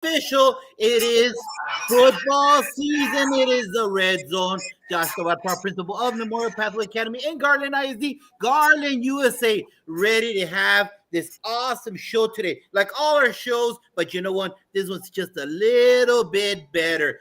official. It is football season. It is the red zone. Josh Tovar, principal of Memorial Pathway Academy in Garland ISD, Garland, USA, ready to have this awesome show today. Like all our shows, but you know what? This one's just a little bit better.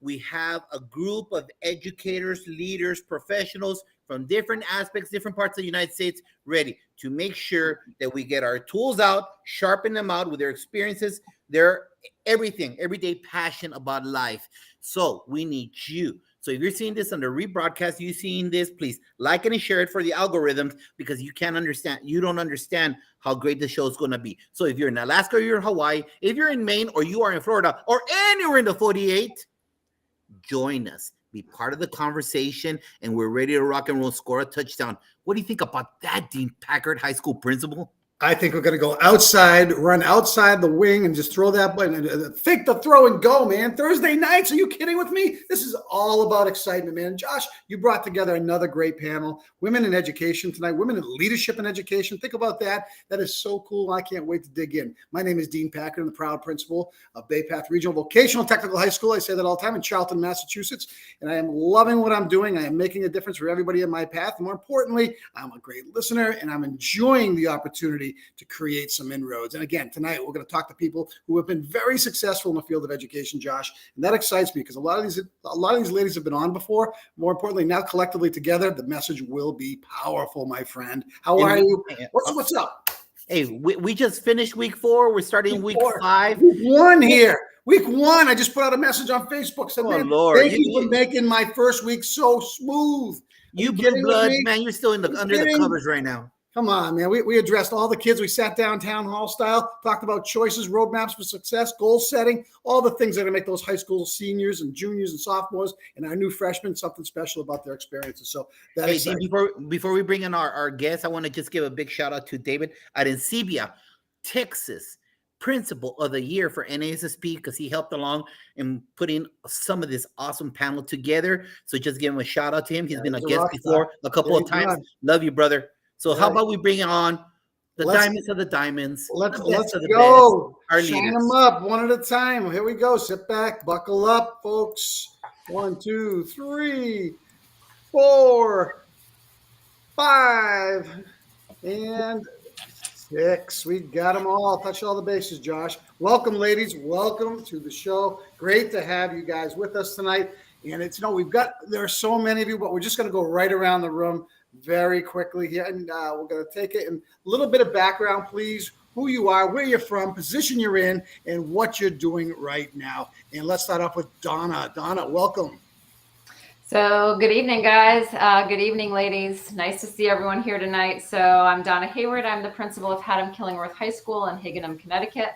We have a group of educators, leaders, professionals from different aspects, different parts of the United States, ready to make sure that we get our tools out, sharpen them out with their experiences, their everything, everyday passion about life. So we need you. So if you're seeing this on the rebroadcast, you seeing this, please like and share it for the algorithms because you don't understand how great the show is going to be. So if you're in Alaska or you're in Hawaii, if you're in Maine or you are in Florida or anywhere in the 48, join us, be part of the conversation, and we're ready to rock and roll, score a touchdown. What do you think about that, Dean Packard High School principal? I think we're going to go outside, run outside the wing, and just throw that button. Think the throw and go, man. Thursday nights, are you kidding with me? This is all about excitement, man. Josh, you brought together another great panel. Women in education tonight, women in leadership and education. Think about that. That is so cool. I can't wait to dig in. My name is Dean Packard. I'm the proud principal of Bay Path Regional Vocational Technical High School. I say that all the time in Charlton, Massachusetts. And I am loving what I'm doing. I am making a difference for everybody in my path. And more importantly, I'm a great listener, and I'm enjoying the opportunity to create some inroads. And again, tonight we're going to talk to people who have been very successful in the field of education, Josh. And that excites me because a lot of these ladies have been on before. More importantly, now collectively together, the message will be powerful, my friend. How are you? What's up? Hey, we just finished week 4. We're starting week 5. Week 1 here. Week 1. I just put out a message on Facebook. Said, man, Lord, thank you for making my first week so smooth. You blue bloods, man. You're still under the covers right now. Come on, man. We addressed all the kids. We sat down town hall style, talked about choices, roadmaps for success, goal setting, all the things that are going to make those high school seniors and juniors and sophomores and our new freshmen something special about their experiences. So that is before we bring in our guests, I want to just give a big shout out to David Arencibia, Texas Principal of the Year for NASSP, because he helped along in putting some of this awesome panel together. So just give him a shout out to him. He's been a guest before a couple of times. Love you, brother. So how about we bring on the diamonds of the diamonds? Let's go. Shine them up one at a time. Here we go. Sit back, buckle up, folks. 1, 2, 3, 4, 5, and 6. We got them all. Touch all the bases, Josh. Welcome, ladies. Welcome to the show. Great to have you guys with us tonight. And it's, there are so many of you, but we're just going to go right around the room very quickly here, and we're going to take it in a little bit of background, please. Who you are, where you're from, position you're in, and what you're doing right now. And let's start off with Donna. Donna, welcome. So good evening, guys. Good evening, ladies. Nice to see everyone here tonight. So I'm Donna Hayward. I'm the principal of Haddam Killingworth High School in Higganum, Connecticut.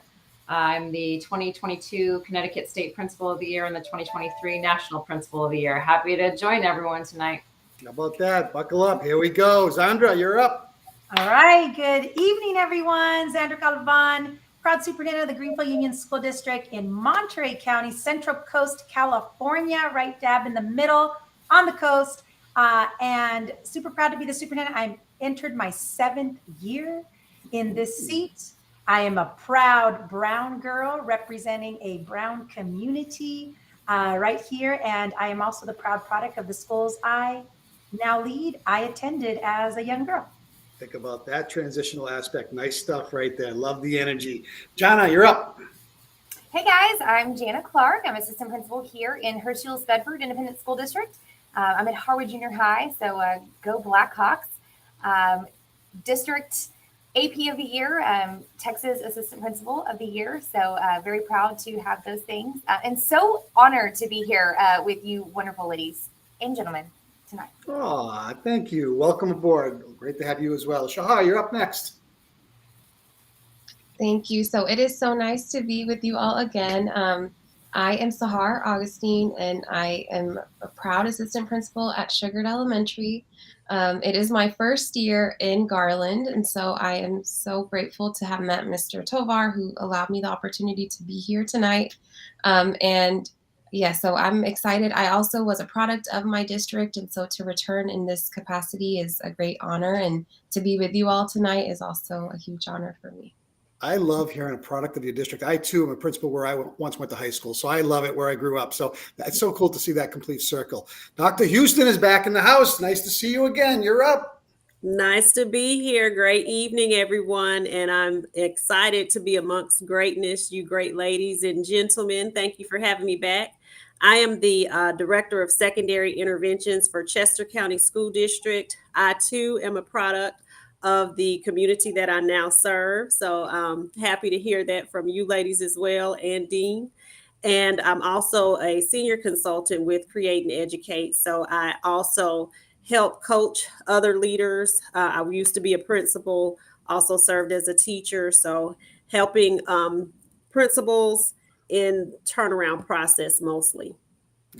I'm the 2022 Connecticut State Principal of the Year and the 2023 National Principal of the Year. Happy to join everyone tonight. How about that? Buckle up. Here we go. Zandra, you're up. All right. Good evening, everyone. Zandra Calvan, proud superintendent of the Greenfield Union School District in Monterey County, Central Coast, California, right dab in the middle on the coast. And super proud to be the superintendent. I'm entered my 7th year in this seat. I am a proud brown girl representing a brown community right here. And I am also the proud product of the schools I now lead. I attended as a young girl. Think about that transitional aspect. Nice stuff right there. Love the energy. Jana, you're up. Hey guys, I'm Jana Clark. I'm assistant principal here in Herschel's Bedford Independent School District. I'm at Harwood Junior High, so go Blackhawks. District AP of the Year, Texas Assistant Principal of the Year. So very proud to have those things. And so honored to be here with you wonderful ladies and gentlemen tonight. Oh, thank you. Welcome aboard. Great to have you as well. Shahar, you're up next. Thank you. So it is so nice to be with you all again. I am Sahar Augustine, and I am a proud assistant principal at Sugared Elementary. It is my first year in Garland, and so I am so grateful to have met Mr. Tovar, who allowed me the opportunity to be here tonight. So I'm excited. I also was a product of my district, and so to return in this capacity is a great honor, and to be with you all tonight is also a huge honor for me. I love hearing a product of your district. I too am a principal where I once went to high school, so I love it where I grew up. So that's so cool to see that complete circle. Dr. Houston is back in the house. Nice to see you again. You're up. Nice to be here. Great evening, everyone. And I'm excited to be amongst greatness, you great ladies and gentlemen. Thank you for having me back. I am the Director of Secondary Interventions for Chester County School District. I too am a product of the community that I now serve. So I'm happy to hear that from you ladies as well, and Dean. And I'm also a senior consultant with Create and Educate. So I also help coach other leaders. I used to be a principal, also served as a teacher. So helping principals in turnaround process mostly.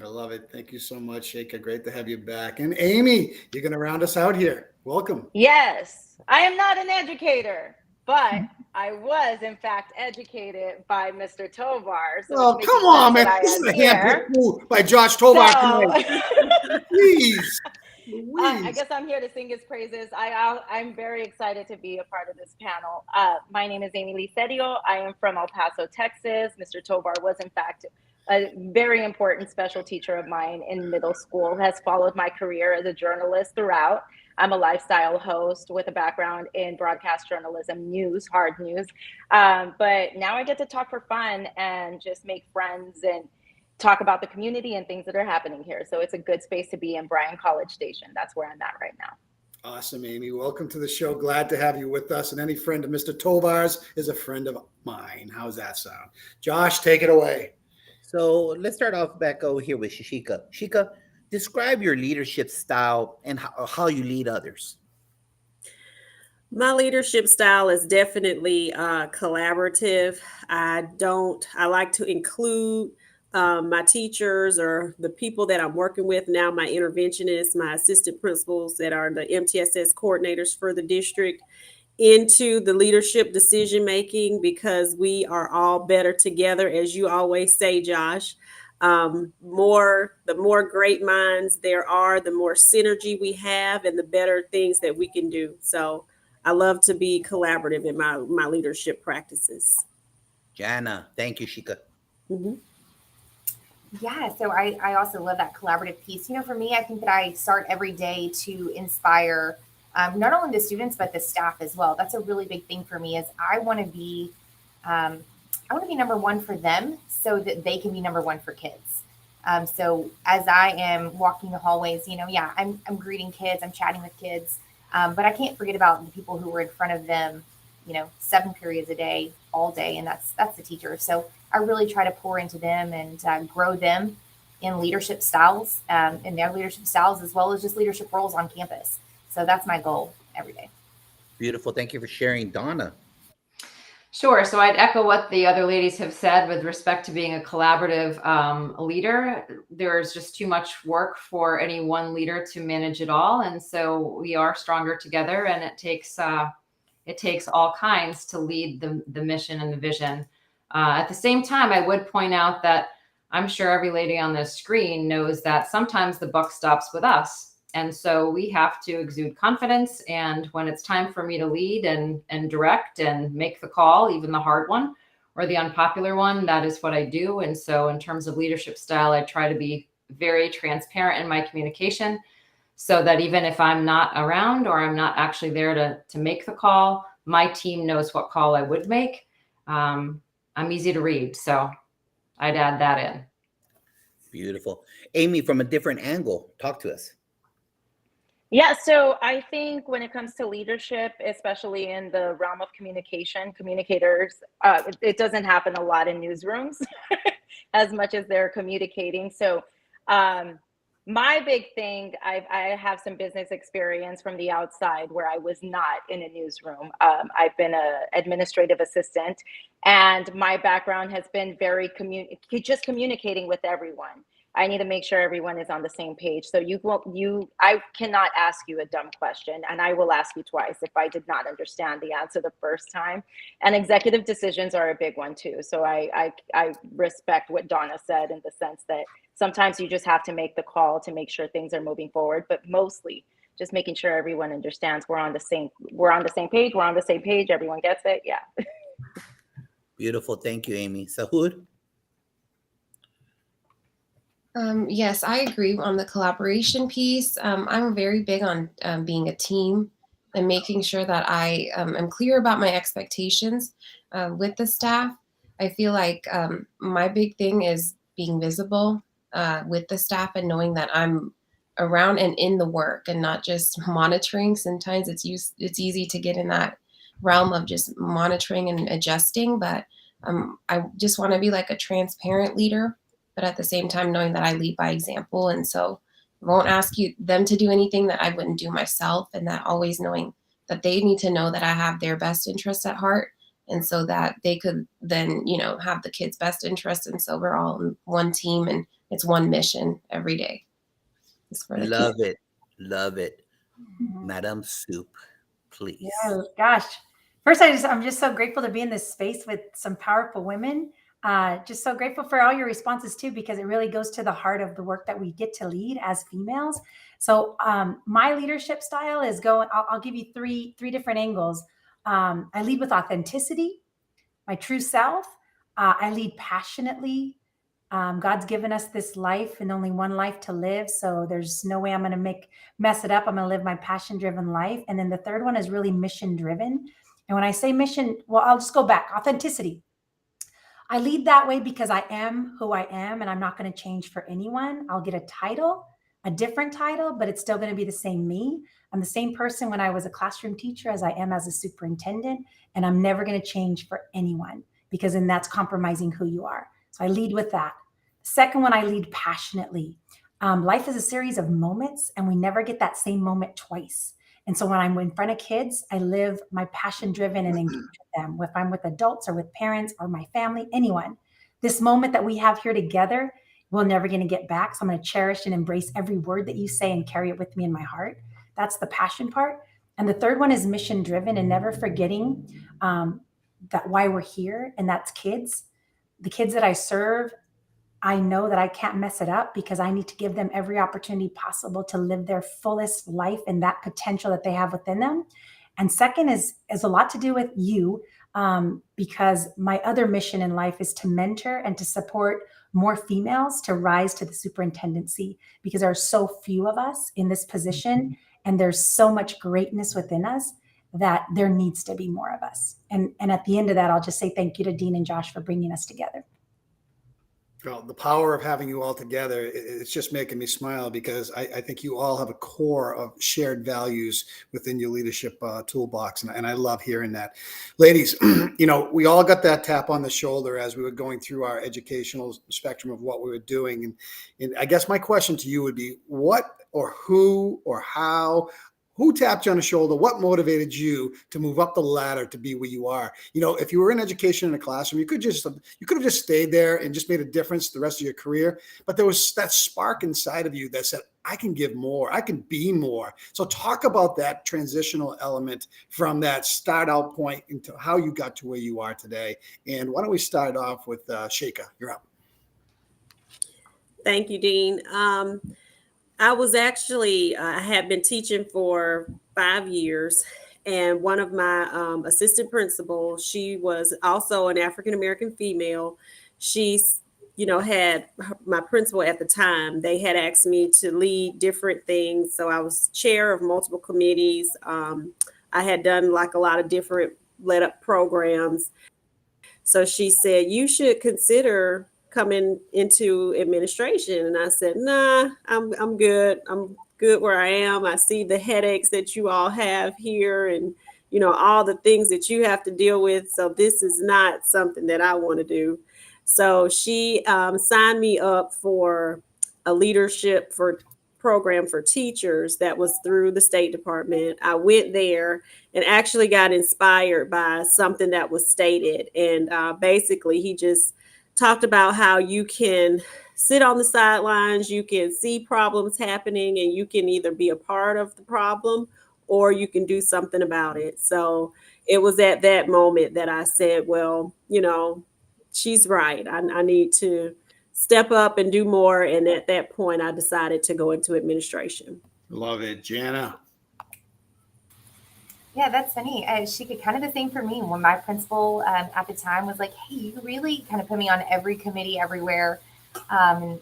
I love it. Thank you so much, Sheikha. Great to have you back. And Amy, you're going to round us out here. Welcome. Yes, I am not an educator, but I was in fact educated by Mr. Tovar. So Oh, come on, man. This is a handpicked move by Josh Tovar. Please. I guess I'm here to sing his praises. I'm very excited to be a part of this panel. My name is Amy Licerio. I am from El Paso, Texas. Mr. Tovar was in fact a very important special teacher of mine in middle school, has followed my career as a journalist throughout. I'm a lifestyle host with a background in broadcast journalism, news, hard news. But now I get to talk for fun and just make friends and talk about the community and things that are happening here. So it's a good space to be in. Bryan College Station. That's where I'm at right now. Awesome, Amy. Welcome to the show. Glad to have you with us. And any friend of Mr. Tovar's is a friend of mine. How's that sound? Josh, take it away. So let's start off back over here with Sheikha. Sheikha, describe your leadership style and how you lead others. My leadership style is definitely collaborative. I like to include my teachers or the people that I'm working with now, my interventionists, my assistant principals that are the MTSS coordinators for the district, into the leadership decision making, because we are all better together, as you always say, Josh. The more great minds there are, the more synergy we have and the better things that we can do. So I love to be collaborative in my leadership practices. Jana, thank you, Sheikha. Mm-hmm. Yeah, so I also love that collaborative piece. You know, for me, I think that I start every day to inspire not only the students, but the staff as well. That's a really big thing for me, is I want to be number one for them so that they can be number one for kids. So as I am walking the hallways, I'm greeting kids, I'm chatting with kids, but I can't forget about the people who were in front of them, 7 periods a day, all day, and that's the teacher. So I really try to pour into them and grow them in leadership styles, in their leadership styles, as well as just leadership roles on campus. So that's my goal every day. Beautiful. Thank you for sharing, Donna. Sure. So I'd echo what the other ladies have said with respect to being a collaborative leader. There's just too much work for any one leader to manage it all. And so we are stronger together, and it takes all kinds to lead the mission and the vision. At the same time, I would point out that I'm sure every lady on this screen knows that sometimes the buck stops with us. And so we have to exude confidence. And when it's time for me to lead and direct and make the call, even the hard one or the unpopular one, that is what I do. And so in terms of leadership style, I try to be very transparent in my communication, so that even if I'm not around or I'm not actually there to make the call, my team knows what call I would make. I'm easy to read, so I'd add that in. Beautiful. Amy, from a different angle, talk to us. Yeah, so I think when it comes to leadership, especially in the realm of communication, communicators, it doesn't happen a lot in newsrooms as much as they're communicating. So my big thing, I have some business experience from the outside where I was not in a newsroom. I've been an administrative assistant, and my background has been very just communicating with everyone. I need to make sure everyone is on the same page. So I cannot ask you a dumb question, and I will ask you twice if I did not understand the answer the first time. And executive decisions are a big one too. So I respect what Donna said in the sense that sometimes you just have to make the call to make sure things are moving forward, but mostly just making sure everyone understands we're on the same page. Everyone gets it. Yeah. Beautiful. Thank you, Amy. Sahud? Yes, I agree on the collaboration piece. I'm very big on being a team and making sure that I am clear about my expectations with the staff. I feel like my big thing is being visible with the staff and knowing that I'm around and in the work and not just monitoring. Sometimes it's easy to get in that realm of just monitoring and adjusting, but I just want to be like a transparent leader, but at the same time knowing that I lead by example. And so I won't ask them to do anything that I wouldn't do myself, and that always knowing that they need to know that I have their best interests at heart, and so that they could then, have the kids' best interests. And so we're all in one team and it's one mission every day. It's for the Love kids. it. Love it. Madam Soup, please. Yeah, gosh. First, I'm just so grateful to be in this space with some powerful women. Just so grateful for all your responses too, because it really goes to the heart of the work that we get to lead as females. So my leadership style is I'll give you three different angles. I lead with authenticity, my true self. I lead passionately. God's given us this life and only one life to live. So there's no way I'm going to mess it up. I'm going to live my passion-driven life. And then the third one is really mission-driven. And when I say mission, well, I'll just go back. Authenticity. I lead that way because I am who I am, and I'm not going to change for anyone. I'll get a title, a different title, but it's still going to be the same me. I'm the same person when I was a classroom teacher as I am as a superintendent, and I'm never going to change for anyone, because then that's compromising who you are. So I lead with that. Second one, I lead passionately. Life is a series of moments, and we never get that same moment twice. And so when I'm in front of kids, I live my passion-driven and engage with them. If I'm with adults or with parents or my family, anyone, this moment that we have here together, we're never going to get back. So I'm going to cherish and embrace every word that you say and carry it with me in my heart. That's the passion part. And the third one is mission-driven and never forgetting that why we're here, and that's kids. The kids that I serve, I know that I can't mess it up because I need to give them every opportunity possible to live their fullest life and that potential that they have within them. And second is a lot to do with you, because my other mission in life is to mentor and to support more females to rise to the superintendency, because there are so few of us in this position and there's so much greatness within us that there needs to be more of us. And at the end of that, I'll just say thank you to Dean and Josh for bringing us together. Well, the power of having you all together, it's just making me smile, because I think you all have a core of shared values within your leadership toolbox. And I love hearing that. Ladies, we all got that tap on the shoulder as we were going through our educational spectrum of what we were doing. And I guess my question to you would be, what or who or how, who tapped you on the shoulder? What motivated you to move up the ladder to be where you are? If you were in education in a classroom, you could have just stayed there and just made a difference the rest of your career. But there was that spark inside of you that said, I can give more, I can be more. So talk about that transitional element from that start out point into how you got to where you are today. And why don't we start off with Sheikha? You're up. Thank you, Dean. I was actually, I had been teaching for 5 years, and one of my assistant principals, she was also an African-American female. She's, had my principal at the time, they had asked me to lead different things. So I was chair of multiple committees. I had done like a lot of different led up programs. So she said, you should consider coming into administration. And I said, nah, I'm good. I'm good where I am. I see the headaches that you all have here and, all the things that you have to deal with. So this is not something that I want to do. So she signed me up for a leadership program for teachers that was through the State Department. I went there and actually got inspired by something that was stated. And basically he just talked about how you can sit on the sidelines, you can see problems happening, and you can either be a part of the problem or you can do something about it. So it was at that moment that I said, well, she's right. I need to step up and do more. And at that point, I decided to go into administration. Love it. Jana. Yeah, that's funny. She could kind of the same for me when my principal at the time was like, "Hey, you really kind of put me on every committee everywhere," and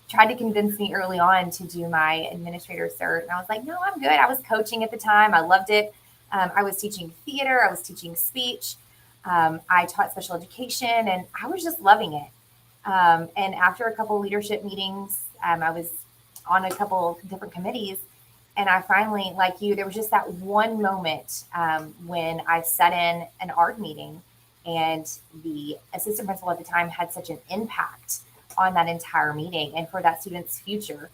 tried to convince me early on to do my administrator cert. And I was like, "No, I'm good." I was coaching at the time. I loved it. I was teaching theater. I was teaching speech. I taught special education, and I was just loving it. And after a couple leadership meetings, I was on a couple different committees. And I finally, like you, there was just that one moment when I sat in an ARD meeting, and the assistant principal at the time had such an impact on that entire meeting and for that student's future.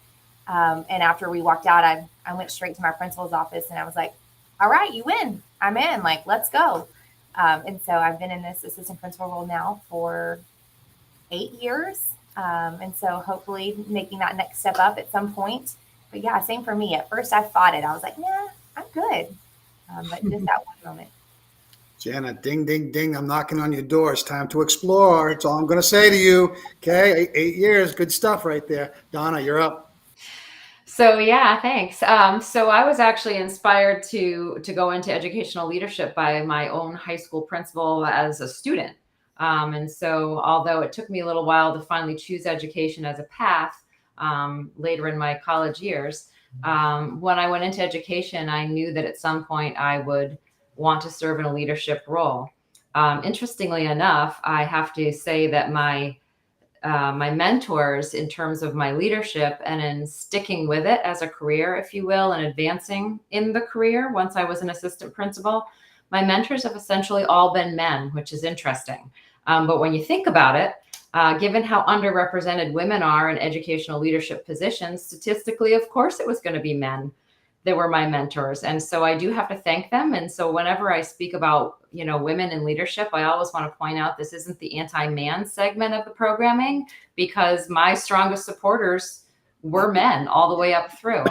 And after we walked out, I went straight to my principal's office and I was like, "All right, you win. I'm in. Like, let's go." And so I've been in this assistant principal role now for 8 years. And so hopefully making that next step up at some point. But yeah, same for me. At first I fought it. I was like, "Nah, I'm good." But just that one moment. Janet, ding, ding, ding. I'm knocking on your door. It's time to explore. That's all I'm going to say to you. Okay. 8 years. Good stuff right there. Donna, you're up. So yeah, thanks. So I was actually inspired to go into educational leadership by my own high school principal as a student. And so although it took me a little while to finally choose education as a path, later in my college years, when I went into education, I knew that at some point I would want to serve in a leadership role. Interestingly enough, I have to say that my mentors in terms of my leadership and in sticking with it as a career, if you will, and advancing in the career once I was an assistant principal, my mentors have essentially all been men, which is interesting. But when you think about it, given how underrepresented women are in educational leadership positions, statistically, of course, it was going to be men that were my mentors. And so I do have to thank them. And so whenever I speak about, women in leadership, I always want to point out this isn't the anti-man segment of the programming, because my strongest supporters were men all the way up through.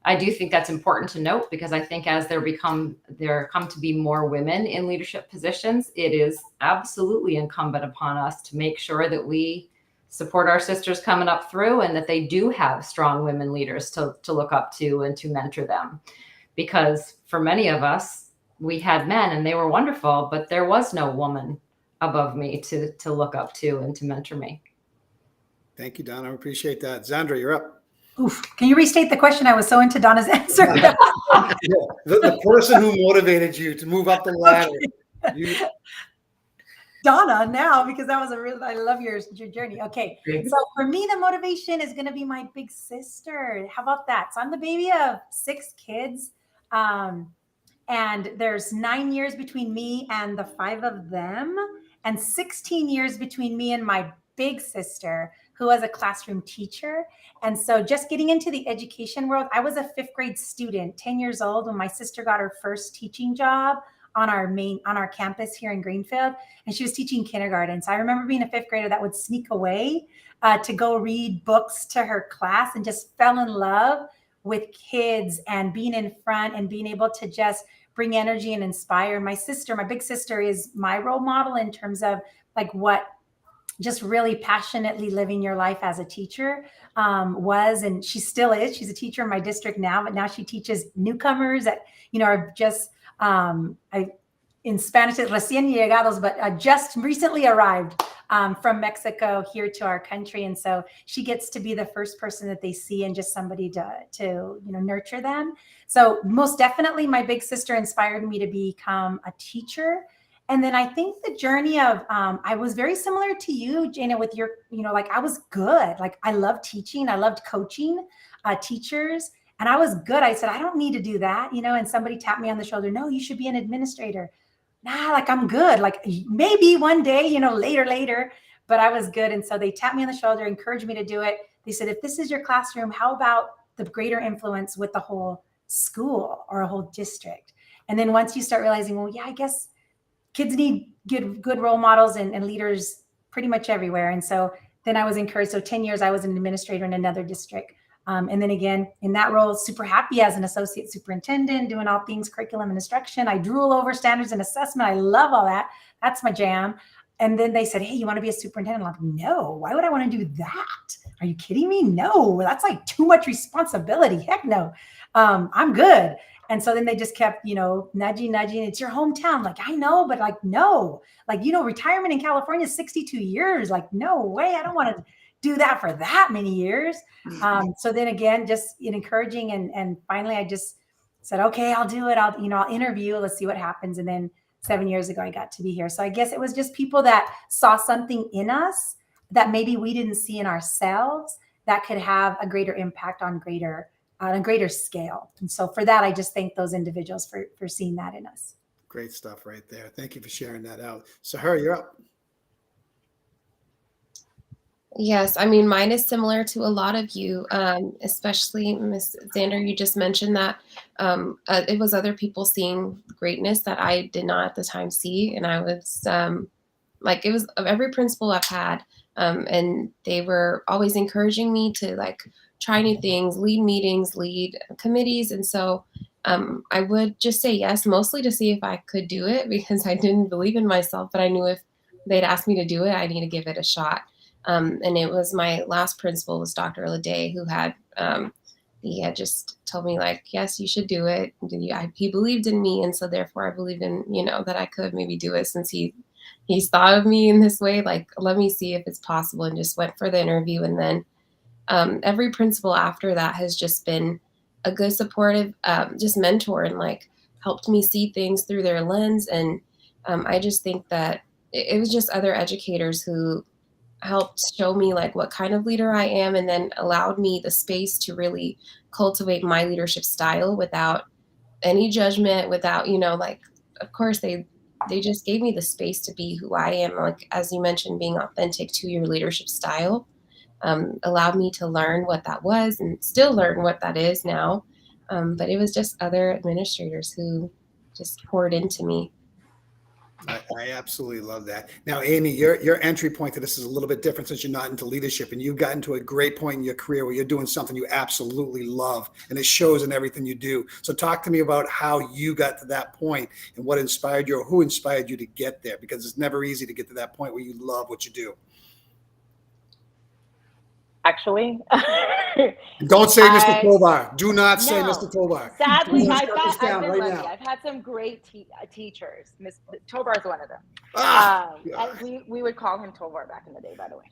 I do think that's important to note, because I think as there come to be more women in leadership positions, it is absolutely incumbent upon us to make sure that we support our sisters coming up through, and that they do have strong women leaders to look up to and to mentor them. Because for many of us, we had men and they were wonderful, but there was no woman above me to look up to and to mentor me. Thank you, Donna. I appreciate that. Zandra, you're up. Oof. Can you restate the question? I was so into Donna's answer. The person who motivated you to move up the ladder. Donna now, because that was I love your journey. Okay. So for me, the motivation is going to be my big sister. How about that? So I'm the baby of 6 kids. And there's 9 years between me and the 5 of them, and 16 years between me and my big sister, who was a classroom teacher. And so just getting into the education world, I was a 5th grade student, 10 years old, when my sister got her first teaching job on our campus here in Greenfield. And she was teaching kindergarten. So I remember being a 5th grader that would sneak away to go read books to her class, and just fell in love with kids and being in front and being able to just bring energy and inspire. My big sister is my role model in terms of like what just really passionately living your life as a teacher was, and she still is. She's a teacher in my district now, but now she teaches newcomers that, are just, in Spanish, recién llegados, but just recently arrived from Mexico here to our country. And so she gets to be the first person that they see, and just somebody to nurture them. So most definitely my big sister inspired me to become a teacher. And then I think the journey of, I was very similar to you, Jana, with your, I was good. Like I loved teaching. I loved coaching teachers, and I was good. I said, I don't need to do that, and somebody tapped me on the shoulder. No, you should be an administrator. Nah, like I'm good. Like maybe one day, later, but I was good. And so they tapped me on the shoulder, encouraged me to do it. They said, if this is your classroom, how about the greater influence with the whole school or a whole district? And then once you start realizing, well, yeah, I guess kids need good role models and leaders pretty much everywhere. And so then I was encouraged. So 10 years, I was an administrator in another district. And then again, in that role, super happy as an associate superintendent, doing all things curriculum and instruction. I drool over standards and assessment. I love all that. That's my jam. And then they said, hey, you want to be a superintendent? I'm like, no, why would I want to do that? Are you kidding me? No, that's like too much responsibility. Heck no, I'm good. And so then they just kept, nudging. It's your hometown. Like, I know, but like, no, like, retirement in California is 62 years. Like, no way. I don't want to do that for that many years. So then again, just encouraging. And finally I just said, okay, I'll do it. I'll interview. Let's see what happens. And then 7 years ago, I got to be here. So I guess it was just people that saw something in us that maybe we didn't see in ourselves that could have a greater impact on a greater scale. And so for that, I just thank those individuals for seeing that in us. Great stuff right there. Thank you for sharing that out. Sahar, you're up. Yes, I mean, mine is similar to a lot of you, especially Ms. Xander. You just mentioned that it was other people seeing greatness that I did not at the time see. And I was like, it was every principal I've had. And they were always encouraging me to like try new things, lead meetings, lead committees. And so I would just say yes, mostly to see if I could do it because I didn't believe in myself, but I knew if they'd asked me to do it, I need to give it a shot. And it was my last principal was Dr. Leday, who had, he had just told me like, yes, you should do it. He believed in me. And so therefore I believed in, that I could maybe do it since he's thought of me in this way, like, let me see if it's possible, and just went for the interview. And then every principal after that has just been a good supportive, just mentor and like helped me see things through their lens. And I just think that it was just other educators who helped show me like what kind of leader I am, and then allowed me the space to really cultivate my leadership style without any judgment, without, like, of course they just gave me the space to be who I am. Like, as you mentioned, being authentic to your leadership style, allowed me to learn what that was and still learn what that is now. But it was just other administrators who just poured into me. I absolutely love that. Now, Amy, your entry point to this is a little bit different since you're not into leadership, and you've gotten to a great point in your career where you're doing something you absolutely love, and it shows in everything you do. So talk to me about how you got to that point and what inspired you, or who inspired you to get there, because it's never easy to get to that point where you love what you do. Actually, don't say Mr. Tovar. Do not say No. Mr. Tovar. Sadly, I've been right lucky. now. I've had some great teachers. Miss Tovar is one of them. And we would call him Tovar back in the day, by the way.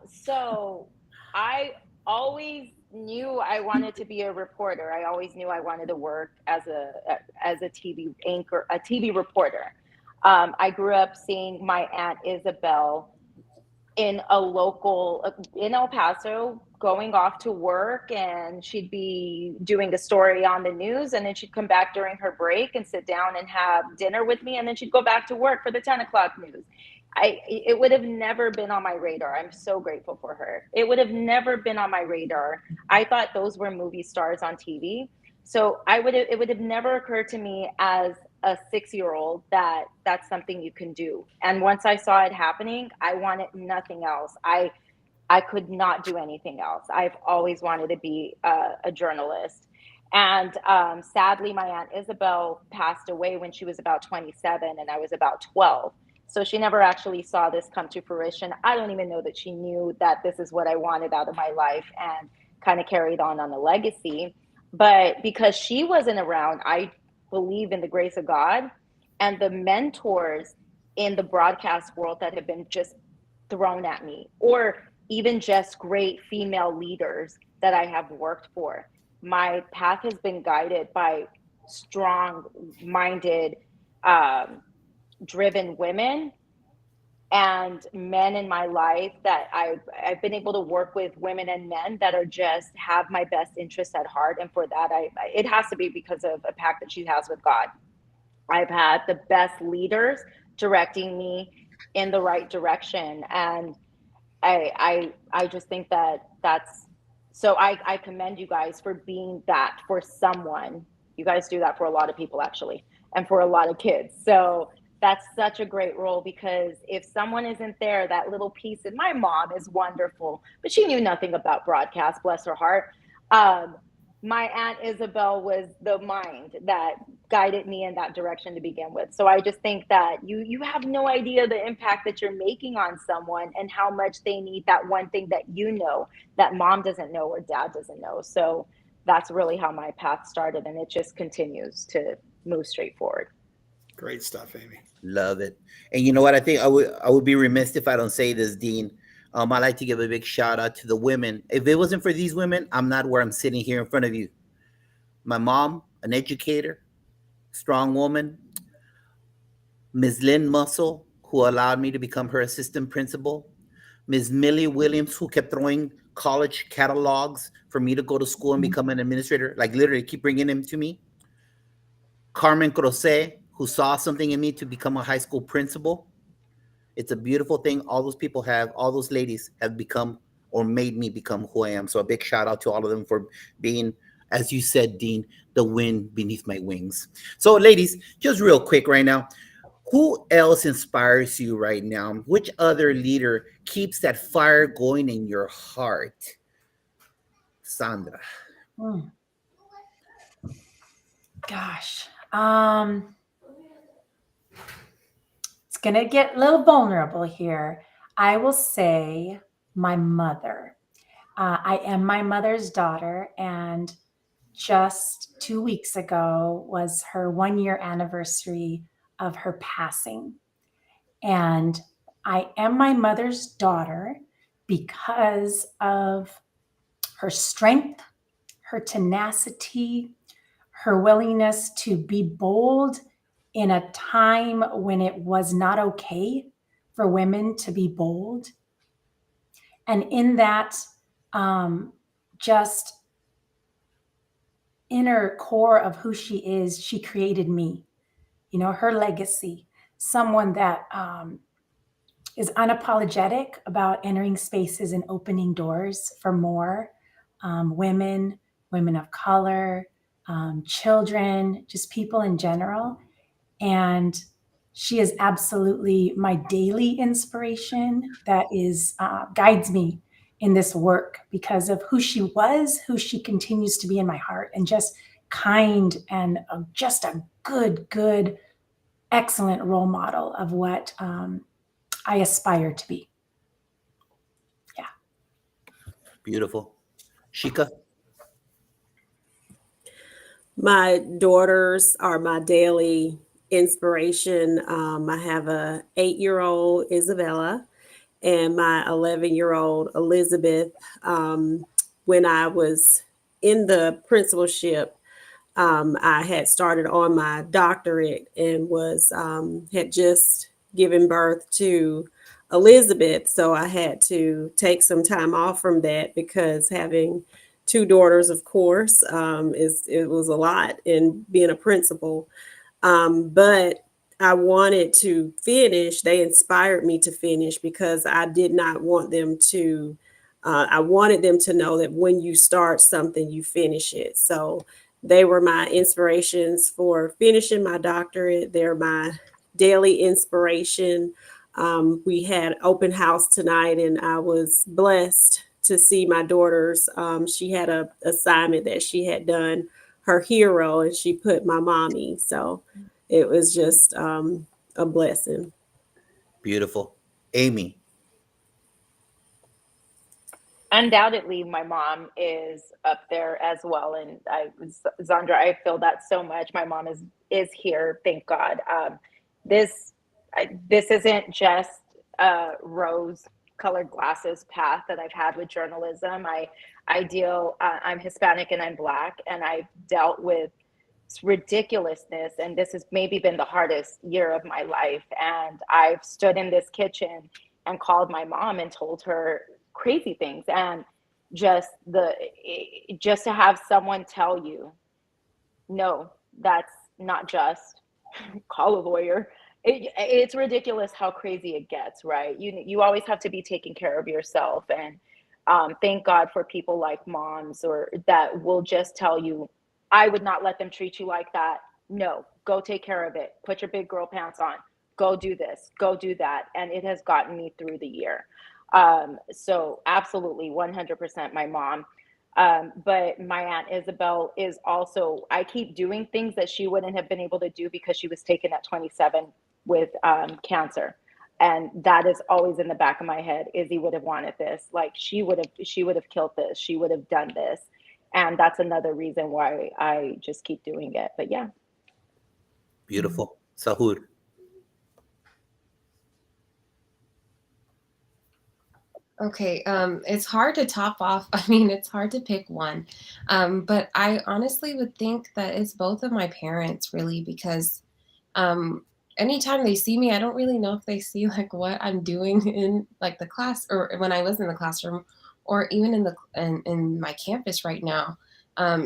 So I always knew I wanted to be a reporter. I always knew I wanted to work as a TV anchor, a TV reporter. I grew up seeing my Aunt Isabel in a local in El Paso, going off to work, and she'd be doing a story on the news, and then she'd come back during her break and sit down and have dinner with me, and then she'd go back to work for the 10 o'clock news. It would have never been on my radar. I'm so grateful for her. It would have never been on my radar. I thought those were movie stars on TV. So it would have never occurred to me as a 6-year-old that that's something you can do. And once I saw it happening, I wanted nothing else. I could not do anything else. I've always wanted to be a journalist. And sadly, my Aunt Isabel passed away when she was about 27 and I was about 12. So she never actually saw this come to fruition. I don't even know that she knew that this is what I wanted out of my life, and kind of carried on the legacy. But because she wasn't around, I believe in the grace of God and the mentors in the broadcast world that have been just thrown at me, or even just great female leaders that I have worked for. My path has been guided by strong-minded, driven women and men in my life that I've been able to work with, women and men that are just have my best interests at heart. And for that, it has to be because of a pact that she has with God. I've had the best leaders directing me in the right direction. And I just think that's, so I commend you guys for being that for someone. You guys do that for a lot of people, actually, and for a lot of kids. So that's such a great role, because if someone isn't there, that little piece, and my mom is wonderful, but she knew nothing about broadcast, bless her heart. My Aunt Isabel was the mind that guided me in that direction to begin with. So I just think that you have no idea the impact that you're making on someone and how much they need that one thing that you know that mom doesn't know or dad doesn't know. So that's really how my path started, and it just continues to move straight forward. Great stuff, Amy. Love it. And you know what? I think I would be remiss if I don't say this, Dean. I like to give a big shout out to the women. If it wasn't for these women, I'm not where I'm sitting here in front of you. My mom, an educator, strong woman. Ms. Lynn Muscle, who allowed me to become her assistant principal. Ms. Millie Williams, who kept throwing college catalogs for me to go to school and become an administrator, like literally keep bringing them to me. Carmen Crozet, who saw something in me to become a high school principal. It's a beautiful thing. All those ladies have become or made me become who I am. So a big shout out to all of them for being, as you said, Dean, the wind beneath my wings. So ladies, just real quick right now, who else inspires you right now? Which other leader keeps that fire going in your heart? Sandra. Gosh. It's going to get a little vulnerable here. I will say my mother. I am my mother's daughter, and just 2 weeks ago was her 1-year anniversary of her passing. And I am my mother's daughter because of her strength, her tenacity, her willingness to be bold in a time when it was not okay for women to be bold. And in that, just inner core of who she is, she created me. You know, her legacy, someone that is unapologetic about entering spaces and opening doors for more women of color, children, just people in general. And she is absolutely my daily inspiration that is guides me in this work because of who she was, who she continues to be in my heart, and just kind and just a good, excellent role model of what I aspire to be. Yeah. Beautiful. Shika? My daughters are my daily inspiration. I have a 8-year-old Isabella and my 11-year-old Elizabeth. When I was in the principalship, I had started on my doctorate and had just given birth to Elizabeth. So I had to take some time off from that because having 2 daughters, of course, it was a lot in being a principal. But I wanted to finish. They inspired me to finish because I did not want them to, I wanted them to know that when you start something, you finish it. So they were my inspirations for finishing my doctorate. They're my daily inspiration. We had open house tonight and I was blessed to see my daughters. She had a assignment that she had done, her hero, and she put my mommy. So it was just a blessing. Beautiful. Amy? Undoubtedly, my mom is up there as well. And Zandra, I feel that so much. My mom is here, thank God. This isn't just a rose-colored glasses path that I've had with journalism. I'm Hispanic and I'm Black, and I've dealt with ridiculousness, and this has maybe been the hardest year of my life. And I've stood in this kitchen and called my mom and told her crazy things, and just to have someone tell you, no, that's not just, call a lawyer. It's ridiculous how crazy it gets, right? You always have to be taking care of yourself, and thank God for people like moms or that will just tell you, I would not let them treat you like that. No, go take care of it. Put your big girl pants on. Go do this. Go do that. And it has gotten me through the year. So absolutely 100% my mom. But my Aunt Isabel is also, I keep doing things that she wouldn't have been able to do because she was taken at 27 with cancer. And that is always in the back of my head. Izzy would have wanted this. Like she would have killed this. She would have done this. And that's another reason why I just keep doing it. But yeah. Beautiful. Sahur. Okay, it's hard to top off. I mean, it's hard to pick one. But I honestly would think that it's both of my parents, really, because anytime they see me, I don't really know if they see like what I'm doing in like the class or when I was in the classroom or even in my campus right now.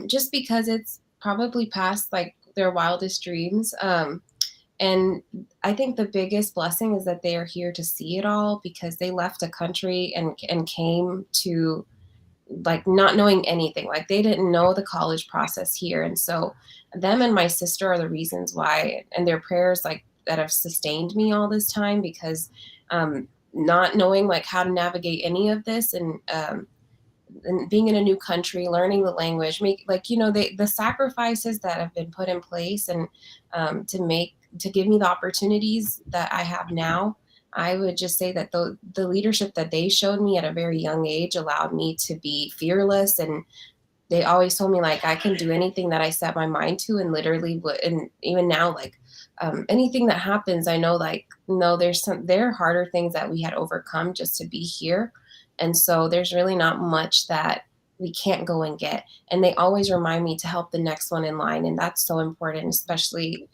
Just because it's probably past like their wildest dreams. And I think the biggest blessing is that they are here to see it all because they left a country and came to like not knowing anything. Like they didn't know the college process here. And so them and my sister are the reasons why, and their prayers like that have sustained me all this time because not knowing like how to navigate any of this and being in a new country, learning the language, make like, you know, the sacrifices that have been put in place and to give me the opportunities that I have now. I would just say that the leadership that they showed me at a very young age allowed me to be fearless. And they always told me like, I can do anything that I set my mind to and literally would. And even now, like anything that happens, I know like, no, there are harder things that we had overcome just to be here. And so there's really not much that we can't go and get. And they always remind me to help the next one in line. And that's so important, especially,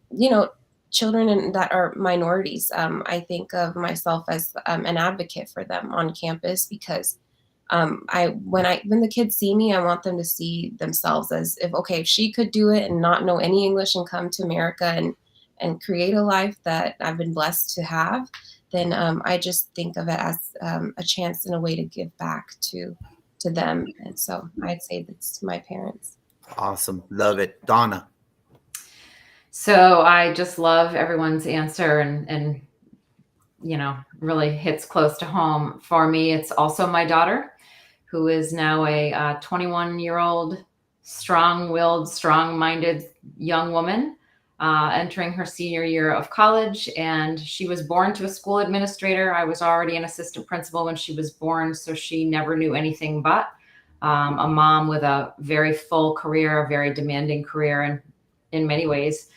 you know, children that are minorities. I think of myself as an advocate for them on campus because when the kids see me, I want them to see themselves as if she could do it and not know any English and come to America and create a life that I've been blessed to have, then I just think of it as a chance and a way to give back to them. And so I'd say that's to my parents. Awesome. Love it. Donna. So I just love everyone's answer and you know, really hits close to home. For me, it's also my daughter, who is now a 21-year-old, strong-willed, strong-minded young woman entering her senior year of college. And she was born to a school administrator. I was already an assistant principal when she was born, so she never knew anything but a mom with a very full career, a very demanding career, and in many ways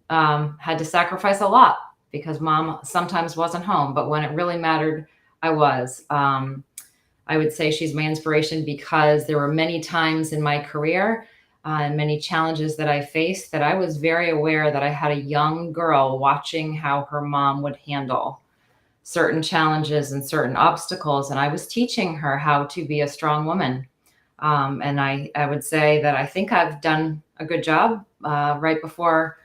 had to sacrifice a lot because mom sometimes wasn't home. But when it really mattered, I was. I would say she's my inspiration because there were many times in my career and many challenges that I faced that I was very aware that I had a young girl watching how her mom would handle certain challenges and certain obstacles. And I was teaching her how to be a strong woman. And I would say that I think I've done a good job. Right before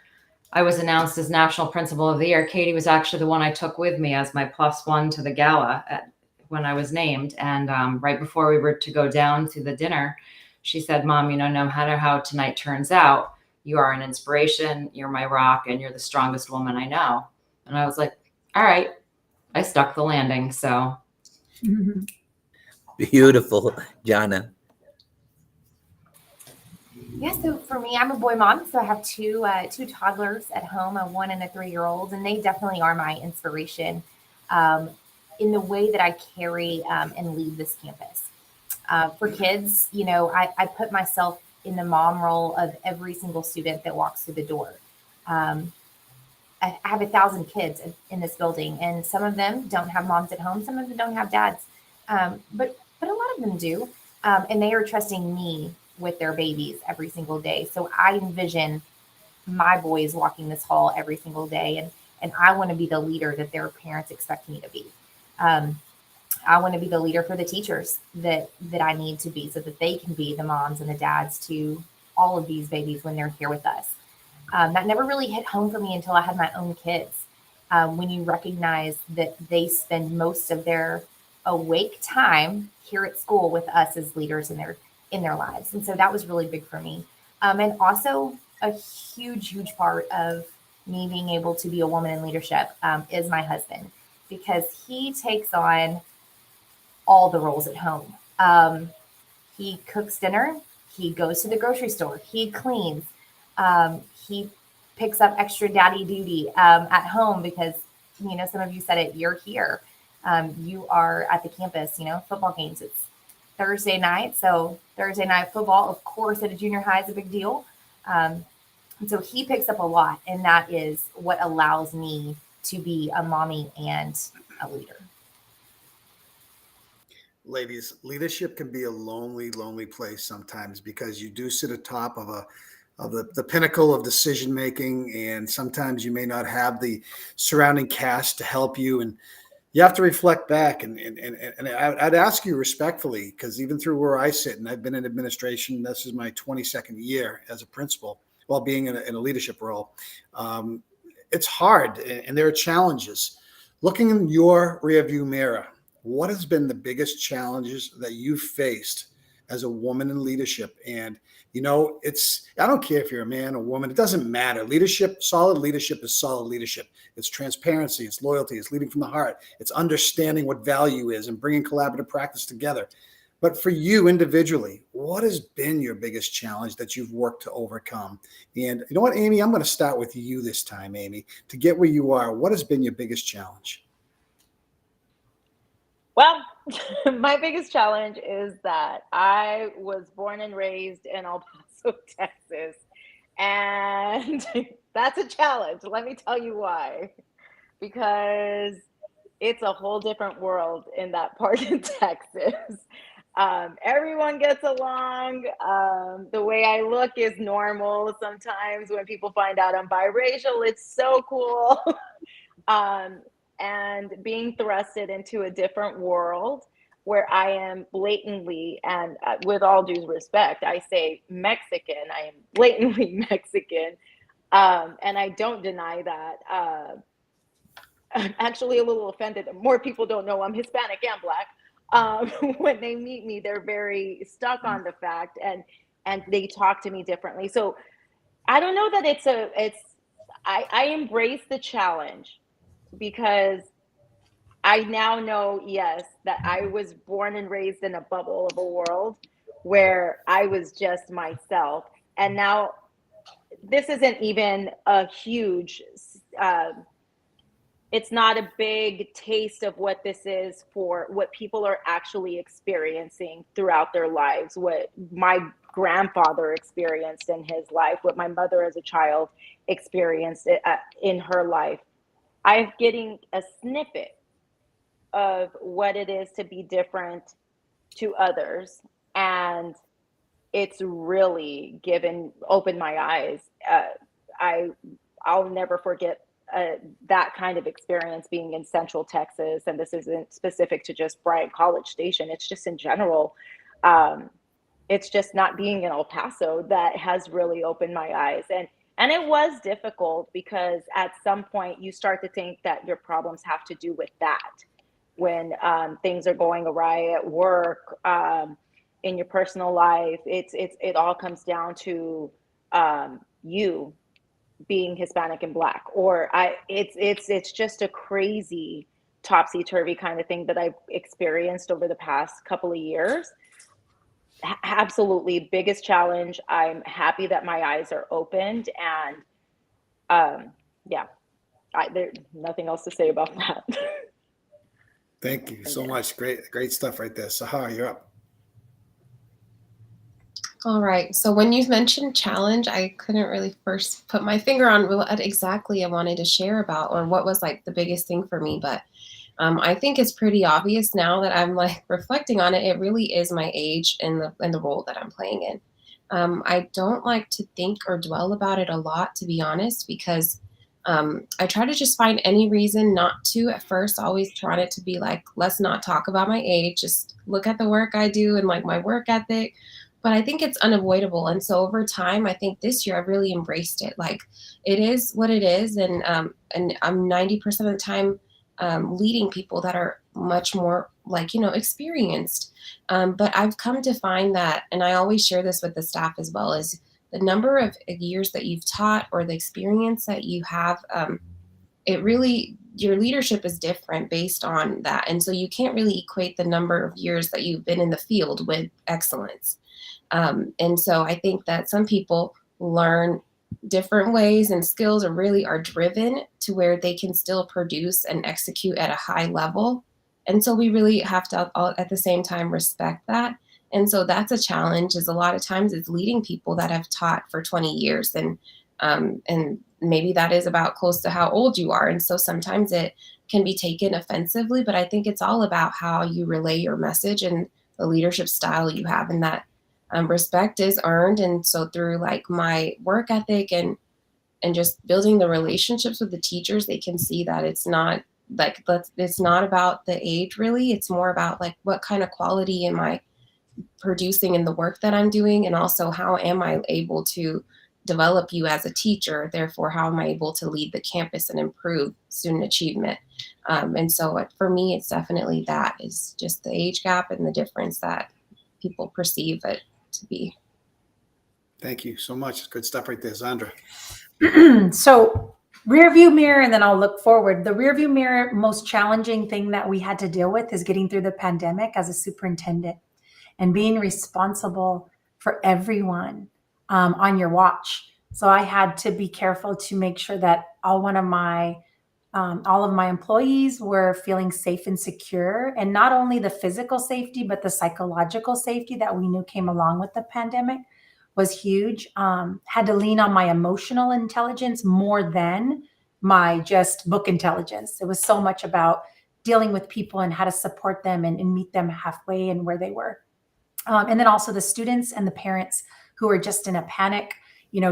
I was announced as National Principal of the Year, Katie was actually the one I took with me as my +1 to the gala when I was named. And right before we were to go down to the dinner, she said, "Mom, you know, no matter how tonight turns out, you are an inspiration, you're my rock, and you're the strongest woman I know." And I was like, all right, I stuck the landing. So Beautiful. Jana. Yeah, so for me, I'm a boy mom, so I have two toddlers at home, a 1 and a 3-year-old, and they definitely are my inspiration in the way that I carry and lead this campus. For kids, you know, I put myself in the mom role of every single student that walks through the door. I have 1,000 kids in this building, and some of them don't have moms at home, some of them don't have dads, but a lot of them do, and they are trusting me with their babies every single day. So I envision my boys walking this hall every single day, and I want to be the leader that their parents expect me to be. I want to be the leader for the teachers that I need to be so that they can be the moms and the dads to all of these babies when they're here with us. That never really hit home for me until I had my own kids. When you recognize that they spend most of their awake time here at school with us as leaders in their lives. And so that was really big for me. And also a huge part of me being able to be a woman in leadership is my husband, because he takes on all the roles at home. He cooks dinner, he goes to the grocery store, he cleans, he picks up extra daddy duty at home because, you know, some of you said it, you're here. You are at the campus, you know, football games, Thursday night. So Thursday night football, of course, at a junior high is a big deal. And so he picks up a lot, and that is what allows me to be a mommy and a leader. Ladies, leadership can be a lonely, lonely place sometimes, because you do sit atop of the pinnacle of decision making, and sometimes you may not have the surrounding cast to help you, and you have to reflect back. And I'd ask you respectfully, because even through where I sit, and I've been in administration, this is my 22nd year as a principal, while being in a leadership role. It's hard, and there are challenges. Looking in your rearview mirror, what has been the biggest challenges that you've faced as a woman in leadership? And, I don't care if you're a man or woman, it doesn't matter. Leadership, solid leadership is solid leadership. It's transparency, it's loyalty, it's leading from the heart. It's understanding what value is and bringing collaborative practice together. But for you individually, what has been your biggest challenge that you've worked to overcome? And you know what, Amy, I'm going to start with you this time, Amy, to get where you are. What has been your biggest challenge? Well, my biggest challenge is that I was born and raised in El Paso, Texas, and that's a challenge. Let me tell you why. Because it's a whole different world in that part of Texas. Everyone gets along. The way I look is normal. Sometimes when people find out I'm biracial, it's so cool. And being thrusted into a different world where I am blatantly, and with all due respect, I say Mexican. I am blatantly Mexican. And I don't deny that. I'm actually a little offended that more people don't know I'm Hispanic and Black. When they meet me, they're very stuck on the fact, and they talk to me differently. So I don't know that I embrace the challenge, because I now know, yes, that I was born and raised in a bubble of a world where I was just myself. And now this isn't even a huge, it's not a big taste of what this is for what people are actually experiencing throughout their lives, what my grandfather experienced in his life, what my mother as a child experienced in her life. I'm getting a snippet of what it is to be different to others. And it's really opened my eyes. I'll never forget that kind of experience being in Central Texas. And this isn't specific to just Bryant College Station. It's just in general. It's just not being in El Paso that has really opened my eyes. And it was difficult, because at some point you start to think that your problems have to do with that. When things are going awry at work, in your personal life, it all comes down to you being Hispanic and Black, or it's just a crazy topsy-turvy kind of thing that I've experienced over the past couple of years. Absolutely biggest challenge. I'm happy that my eyes are opened, and there's nothing else to say about that. Thank you so much. Great stuff right there. Sahar, you're up. All right. So when you mentioned challenge, I couldn't really first put my finger on what exactly I wanted to share about, or what was like the biggest thing for me. But I think it's pretty obvious now that I'm like reflecting on it. It really is my age and the role that I'm playing in. I don't like to think or dwell about it a lot, to be honest, because I try to just find any reason not to. At first, always trying it to be like, let's not talk about my age, just look at the work I do and like my work ethic. But I think it's unavoidable. And so over time, I think this year I've really embraced it. Like, it is what it is. And I'm 90% of the time leading people that are much more like, experienced. But I've come to find that, and I always share this with the staff as well, is the number of years that you've taught or the experience that you have, your leadership is different based on that. And so you can't really equate the number of years that you've been in the field with excellence. And so I think that some people learn different ways and skills, or really are driven to where they can still produce and execute at a high level. And so we really have to all at the same time respect that. And so that's a challenge, is a lot of times it's leading people that have taught for 20 years. And maybe that is about close to how old you are. And so sometimes it can be taken offensively, but I think it's all about how you relay your message and the leadership style you have, and that respect is earned. And so through like my work ethic and just building the relationships with the teachers, they can see that it's not like, it's not about the age really. It's more about like, what kind of quality am I producing in the work that I'm doing? And also, how am I able to develop you as a teacher? Therefore, how am I able to lead the campus and improve student achievement? And so for me, it's definitely that, is just the age gap and the difference that people perceive it to be. Thank you so much. Good stuff right there, Zandra. So rear view mirror, and then I'll look forward. The rear view mirror, most challenging thing that we had to deal with is getting through the pandemic as a superintendent and being responsible for everyone on your watch. So I had to be careful to make sure that all of my employees were feeling safe and secure, and not only the physical safety, but the psychological safety that we knew came along with the pandemic was huge. Had to lean on my emotional intelligence more than my just book intelligence. It was so much about dealing with people and how to support them and meet them halfway and where they were. And then also the students and the parents who were just in a panic,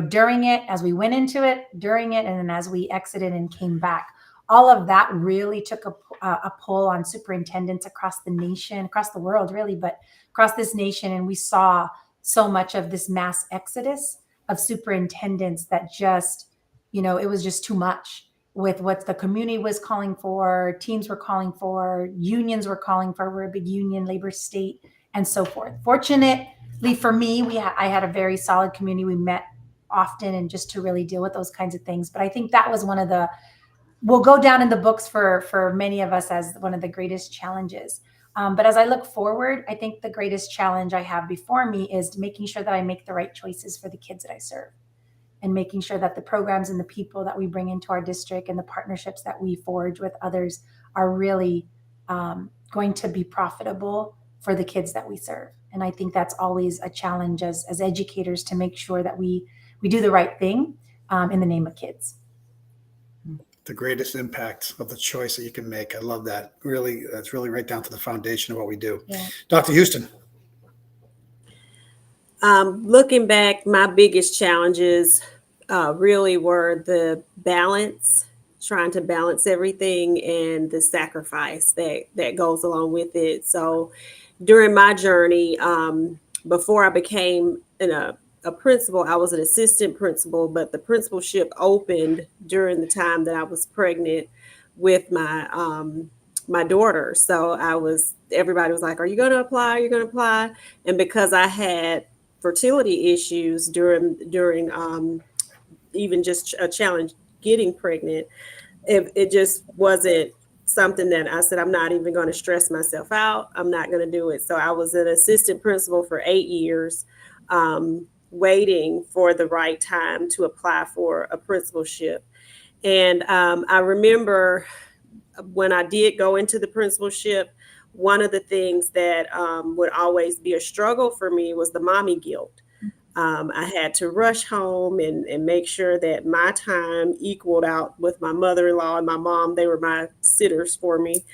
during it, as we went into it, during it, and then as we exited and came back. All of that really took a pull on superintendents across the nation, across the world, really, but across this nation. And we saw so much of this mass exodus of superintendents that just, it was just too much with what the community was calling for, teams were calling for, unions were calling for. We're a big union, labor state, and so forth. Fortunately for me, I had a very solid community. We met often, and just to really deal with those kinds of things. But I think that was one of the, will go down in the books for many of us as one of the greatest challenges. But as I look forward, I think the greatest challenge I have before me is making sure that I make the right choices for the kids that I serve, and making sure that the programs and the people that we bring into our district and the partnerships that we forge with others are really going to be profitable for the kids that we serve. And I think that's always a challenge as educators, to make sure that we do the right thing in the name of kids. The greatest impact of the choice that you can make. I love that. Really, that's really right down to the foundation of what we do. Yeah. Dr. Houston. Looking back, my biggest challenges really were the balance, trying to balance everything, and the sacrifice that goes along with it. So during my journey, before I became a principal, I was an assistant principal, but the principalship opened during the time that I was pregnant with my my daughter. So everybody was like, "Are you going to apply? Are you going to apply?" And because I had fertility issues during even just a challenge getting pregnant, it just wasn't something that I said, I'm not even going to stress myself out. I'm not going to do it. So I was an assistant principal for 8 years, waiting for the right time to apply for a principalship. And I remember when I did go into the principalship, one of the things that would always be a struggle for me was the mommy guilt. I had to rush home and make sure that my time equaled out with my mother-in-law and my mom. They were my sitters for me.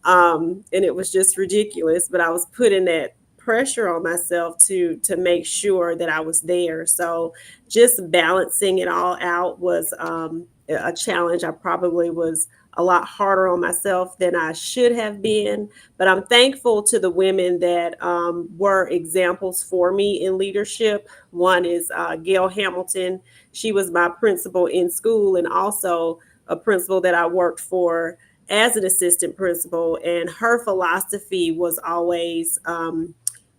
And it was just ridiculous, but I was putting that pressure on myself to make sure that I was there. So just balancing it all out was a challenge. I probably was a lot harder on myself than I should have been, but I'm thankful to the women that were examples for me in leadership. One is Gail Hamilton. She was my principal in school, and also a principal that I worked for as an assistant principal. And her philosophy was always,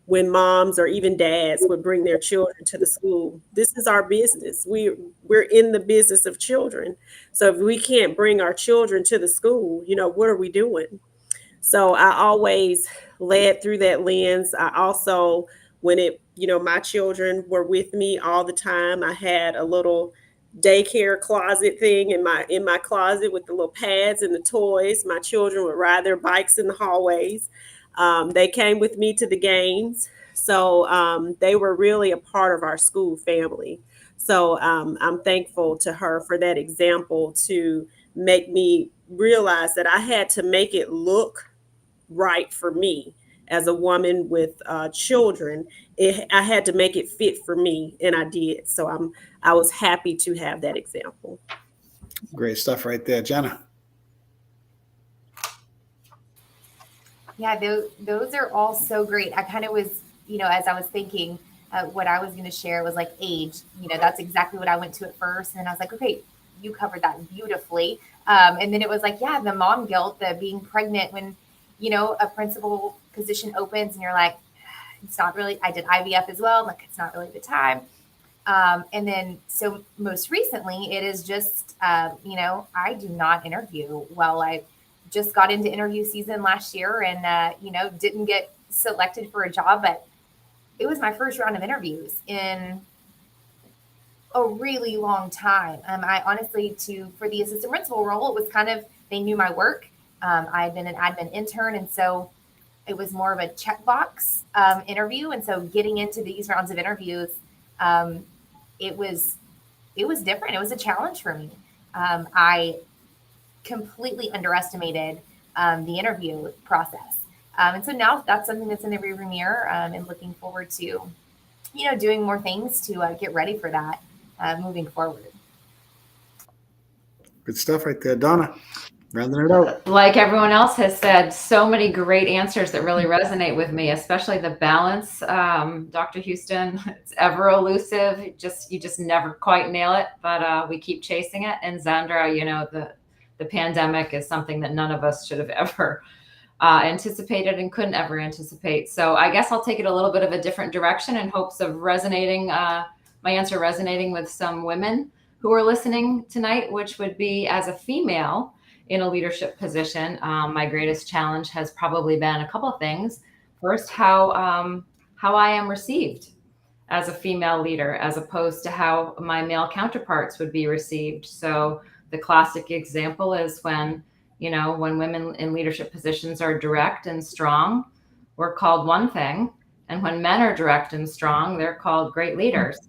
when moms or even dads would bring their children to the school, this is our business. We're in the business of children. So if we can't bring our children to the school, what are we doing? So I always led through that lens. I also, when my children were with me all the time, I had a little daycare closet thing in my closet with the little pads and the toys. My children would ride their bikes in the hallways. They came with me to the games. So they were really a part of our school family. So I'm thankful to her for that example to make me realize that I had to make it look right for me as a woman with children. I had to make it fit for me, and I did. So I was happy to have that example. Great stuff right there, Jenna. Yeah, those are all so great. I kind of was, as I was thinking, what I was going to share was like age. That's exactly what I went to at first. And I was like, okay, you covered that beautifully. And then it was like, yeah, the mom guilt, the being pregnant when, a principal position opens and you're like, it's not really, I did IVF as well. Like, it's not really the time. And then, so most recently it is just, I do not interview. Well, I just got into interview season last year and, didn't get selected for a job, but it was my first round of interviews in a really long time. I honestly, for the assistant principal role, it was kind of, they knew my work. I had been an admin intern. And so it was more of a checkbox interview. And so getting into these rounds of interviews, it was different. It was a challenge for me. I completely underestimated the interview process. And so now that's something that's in the rearview mirror, and looking forward to, doing more things to get ready for that moving forward. Good stuff right there, Donna. Rounding it out. Like everyone else has said, so many great answers that really resonate with me, especially the balance. Dr. Houston, it's ever elusive. You just never quite nail it, but we keep chasing it. And Zandra, the pandemic is something that none of us should have ever anticipated and couldn't ever anticipate. So I guess I'll take it a little bit of a different direction in hopes of my answer resonating with some women who are listening tonight, which would be, as a female in a leadership position, my greatest challenge has probably been a couple of things. First, how I am received as a female leader, as opposed to how my male counterparts would be received. So the classic example is when women in leadership positions are direct and strong, we're called one thing. And when men are direct and strong, they're called great leaders,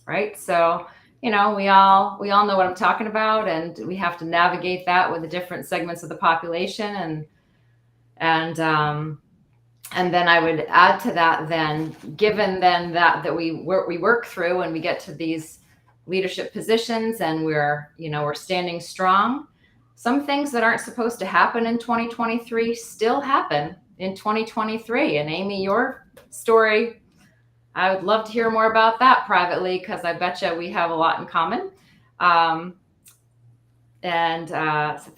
right? So we all know what I'm talking about, and we have to navigate that with the different segments of the population. And then I would add to that, then, given then that we work through and we get to these leadership positions and we're standing strong, some things that aren't supposed to happen in 2023 still happen in 2023. And Amy, your story, I would love to hear more about that privately, because I bet you we have a lot in common. So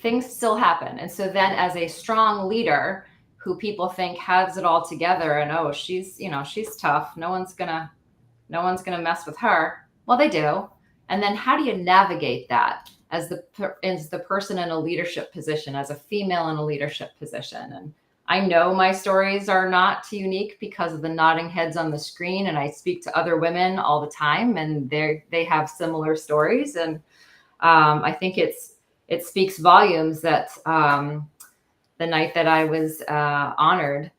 things still happen. And so then, as a strong leader who people think has it all together and, she's tough, no one's gonna mess with her. Well, they do. And then how do you navigate that as the person in a leadership position, as a female in a leadership position? And I know my stories are not unique because of the nodding heads on the screen, and I speak to other women all the time, and they have similar stories. And I think it speaks volumes that the night that I was honored,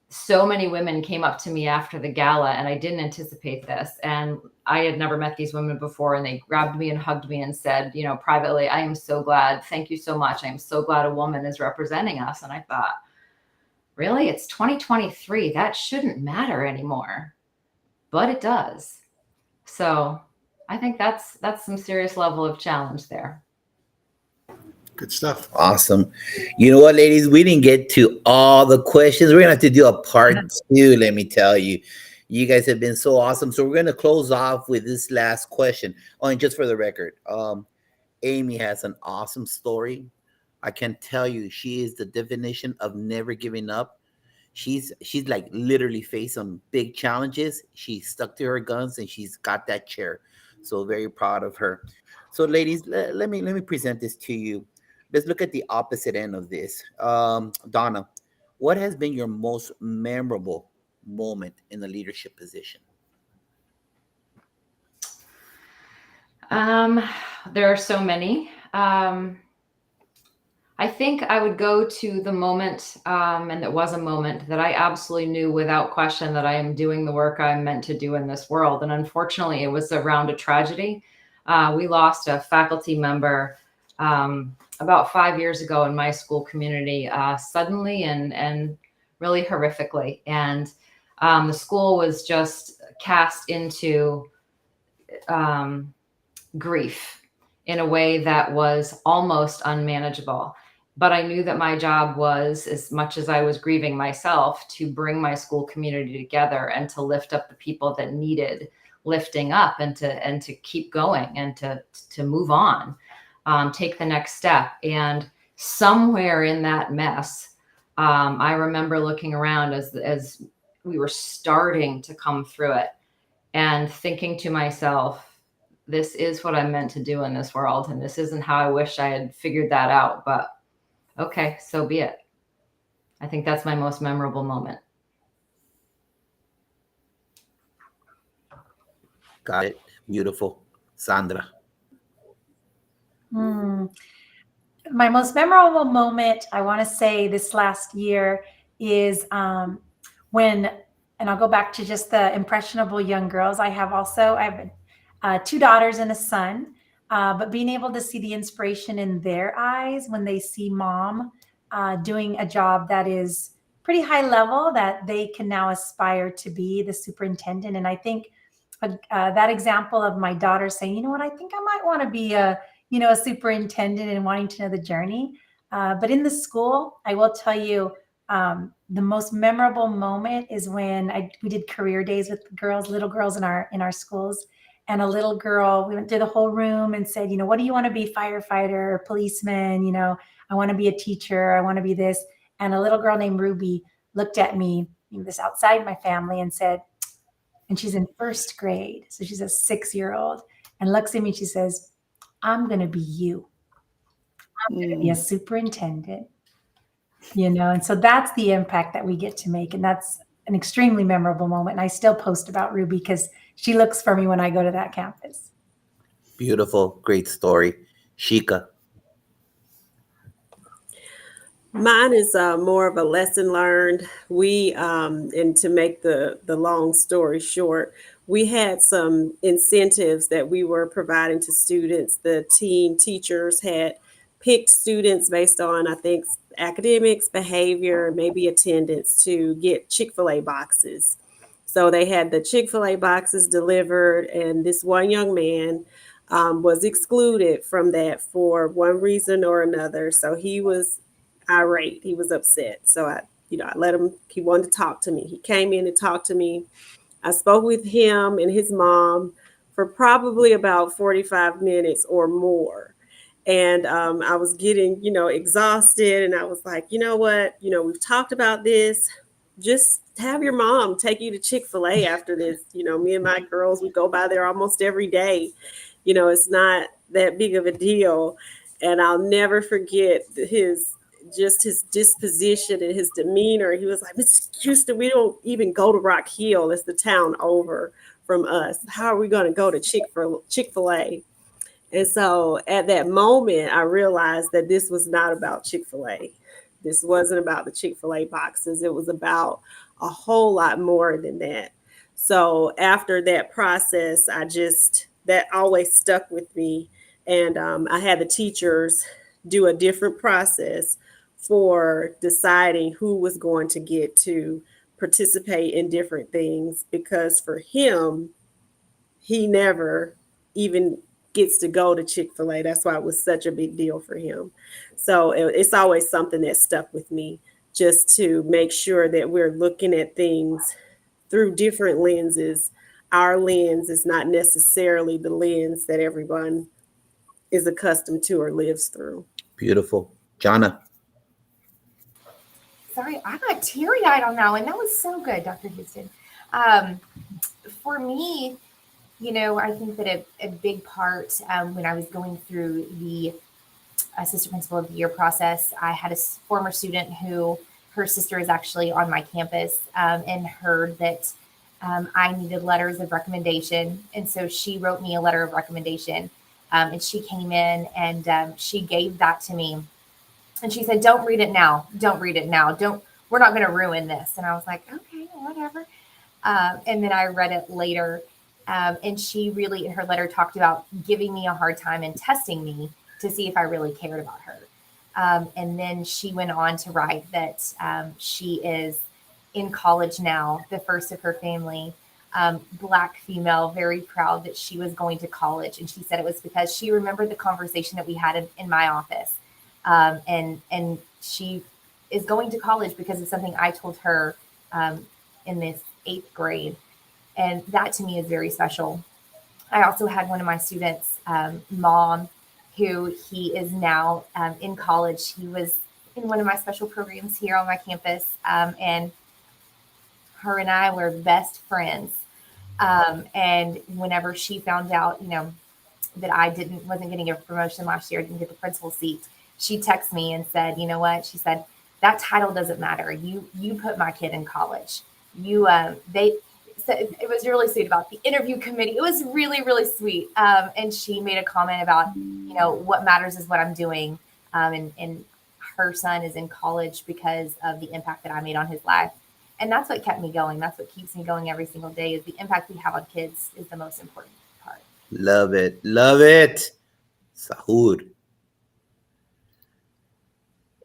so many women came up to me after the gala, and I didn't anticipate this. And I had never met these women before, and they grabbed me and hugged me and said, privately, I am so glad. Thank you so much. I am so glad a woman is representing us. And I thought, really? It's 2023. That shouldn't matter anymore, but it does. So I think that's some serious level of challenge there. Good stuff. Awesome. You know what, ladies? We didn't get to all the questions. We're going to have to do a part 2, let me tell you. You guys have been so awesome. So we're going to close off with this last question. Oh, and just for the record, Amy has an awesome story. I can tell you, she is the definition of never giving up. She's like literally faced some big challenges. She stuck to her guns and she's got that chair. So very proud of her. So ladies, let me present this to you. Let's look at the opposite end of this. Donna, what has been your most memorable moment in the leadership position? There are so many. I think I would go to the moment, and it was a moment that I absolutely knew without question that I am doing the work I'm meant to do in this world. And unfortunately, it was around a tragedy. We lost a faculty member about 5 years ago in my school community, suddenly and really horrifically. And the school was just cast into grief in a way that was almost unmanageable. But I knew that my job was, as much as I was grieving myself, to bring my school community together and to lift up the people that needed lifting up, and to keep going, and to move on, take the next step. And somewhere in that mess, I remember looking around as we were starting to come through it and thinking to myself, this is what I'm meant to do in this world. And this isn't how I wish I had figured that out, but okay, so be it. I think that's my most memorable moment. Got it. Beautiful. Sandra. My most memorable moment, I want to say this last year, is when, and I'll go back to just the impressionable young girls. I have 2 daughters and a son, but being able to see the inspiration in their eyes when they see mom doing a job that is pretty high level, that they can now aspire to be the superintendent. And I think that example of my daughter saying, you know what, I think I might want to be a superintendent, and wanting to know the journey. But in the school, I will tell you, the most memorable moment is when we did career days with little girls in our schools. And a little girl, we went through the whole room and said, what do you want to be? Firefighter, policeman, I want to be a teacher. I want to be this. And a little girl named Ruby looked at me, this outside my family, and said, and she's in 1st grade. So she's a 6-year-old, and looks at me, she says, I'm going to be you. I'm going to be a superintendent, and so that's the impact that we get to make. And that's an extremely memorable moment. And I still post about Ruby because she looks for me when I go to that campus. Beautiful. Great story. Shika. Mine is more of a lesson learned. We, and to make the long story short, we had some incentives that we were providing to students. The teachers had picked students based on, I think, academics, behavior, maybe attendance, to get Chick-fil-A boxes. So they had the Chick-fil-A boxes delivered, and this one young man was excluded from that for one reason or another. So he was irate. He was upset. So I let him, he wanted to talk to me. He came in and talked to me. I spoke with him and his mom for probably about 45 minutes or more. And I was getting, exhausted. And I was like, you know what? We've talked about this. Just have your mom take you to Chick-fil-A after this. Me and my girls, we go by there almost every day. It's not that big of a deal. And I'll never forget his disposition and his demeanor. He was like, Miss Houston, we don't even go to Rock Hill. It's the town over from us. How are we going to go to Chick-fil-A? And so at that moment, I realized that this was not about Chick-fil-A. This wasn't about the Chick-fil-A boxes. It was about a whole lot more than that. So after that process, that always stuck with me. And I had the teachers do a different process for deciding who was going to get to participate in different things, because for him, he never even gets to go to Chick-fil-A. That's why it was such a big deal for him. So it's always something that stuck with me, just to make sure that we're looking at things through different lenses. Our lens is not necessarily the lens that everyone is accustomed to or lives through. Beautiful. Jana. Sorry, I got teary-eyed on that one. That was so good, Dr. Houston. For me, I think that a big part when I was going through the Assistant Principal of the Year process, I had a former student who, her sister is actually on my campus, and heard that I needed letters of recommendation. And so she wrote me a letter of recommendation, and she came in and she gave that to me. And she said, don't read it now. Don't read it now. We're not going to ruin this. And I was like, okay, whatever. And then I read it later. And she really, in her letter, talked about giving me a hard time and testing me to see if I really cared about her. And then she went on to write that she is in college now, the first of her family, Black female, very proud that she was going to college. And she said it was because she remembered the conversation that we had in my office. And she is going to college because of something I told her in this 8th grade. And that to me is very special. I also had one of my students, mom, who he is now in college. He was in one of my special programs here on my campus. And her and I were best friends. And whenever she found out, that I wasn't getting a promotion last year, didn't get the principal seat, she texted me and said, you know what? She said, that title doesn't matter. You put my kid in college. So it was really sweet about the interview committee. It was really, really sweet. And she made a comment about, what matters is what I'm doing. And her son is in college because of the impact that I made on his life. And that's what kept me going. That's what keeps me going every single day, is the impact we have on kids is the most important part. Love it. Love it. Sahur.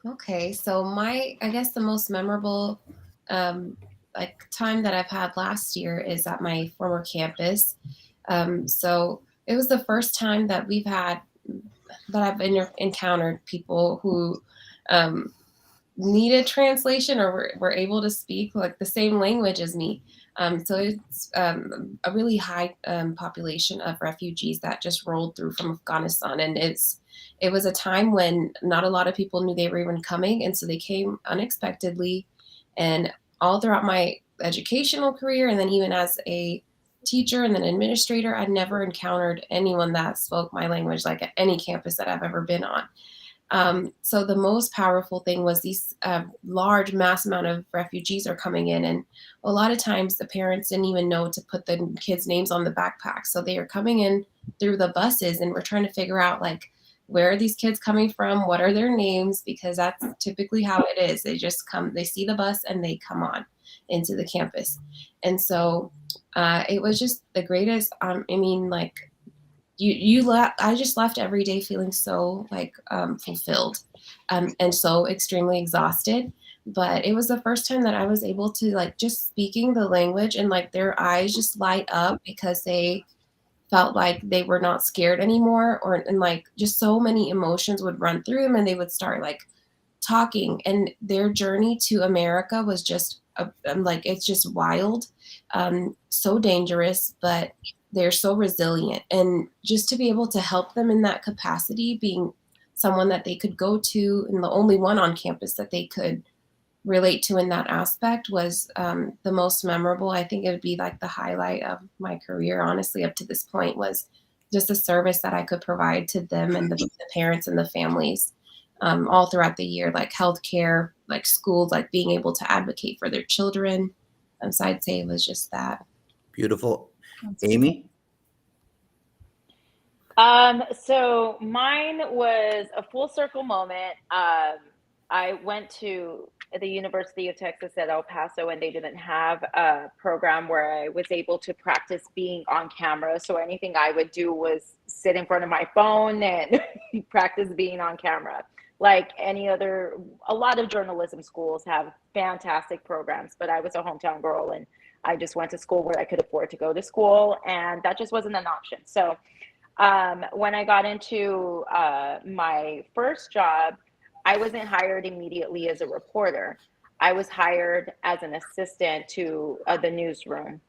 Okay, so I guess the most memorable time that I've had last year is at my former campus. So it was the first time that I've encountered people who needed translation or were able to speak like the same language as me. So it's a really high population of refugees that just rolled through from Afghanistan, and it was a time when not a lot of people knew they were even coming, and so they came unexpectedly. And all throughout my educational career, and then even as a teacher and then administrator, I'd never encountered anyone that spoke my language like at any campus that I've ever been on. So the most powerful thing was these large mass amount of refugees are coming in, and a lot of times the parents didn't even know to put the kids' names on the backpack. So they are coming in through the buses, and we're trying to figure out where are these kids coming from? What are their names? Because that's typically how it is. They just come, they see the bus and they come on into the campus. And so it was just the greatest. I just left every day feeling so fulfilled and so extremely exhausted. But it was the first time that I was able to just speaking the language, and their eyes just light up because they felt like they were not scared anymore, and just so many emotions would run through them, and they would start talking, and their journey to America was just it's just wild, so dangerous, but they're so resilient. And just to be able to help them in that capacity, being someone that they could go to and the only one on campus that they could relate to in that aspect was the most memorable. I think it would be the highlight of my career, honestly, up to this point, was just the service that I could provide to them and the parents and the families all throughout the year, healthcare, schools, being able to advocate for their children. So I'd say it was just that. Beautiful. Amy? So mine was a full circle moment. I went to the University of Texas at El Paso, and they didn't have a program where I was able to practice being on camera. So anything I would do was sit in front of my phone and practice being on camera. Like a lot of journalism schools have fantastic programs, but I was a hometown girl and I just went to school where I could afford to go to school, and that just wasn't an option. So when I got into my first job, I wasn't hired immediately as a reporter. I was hired as an assistant to the newsroom,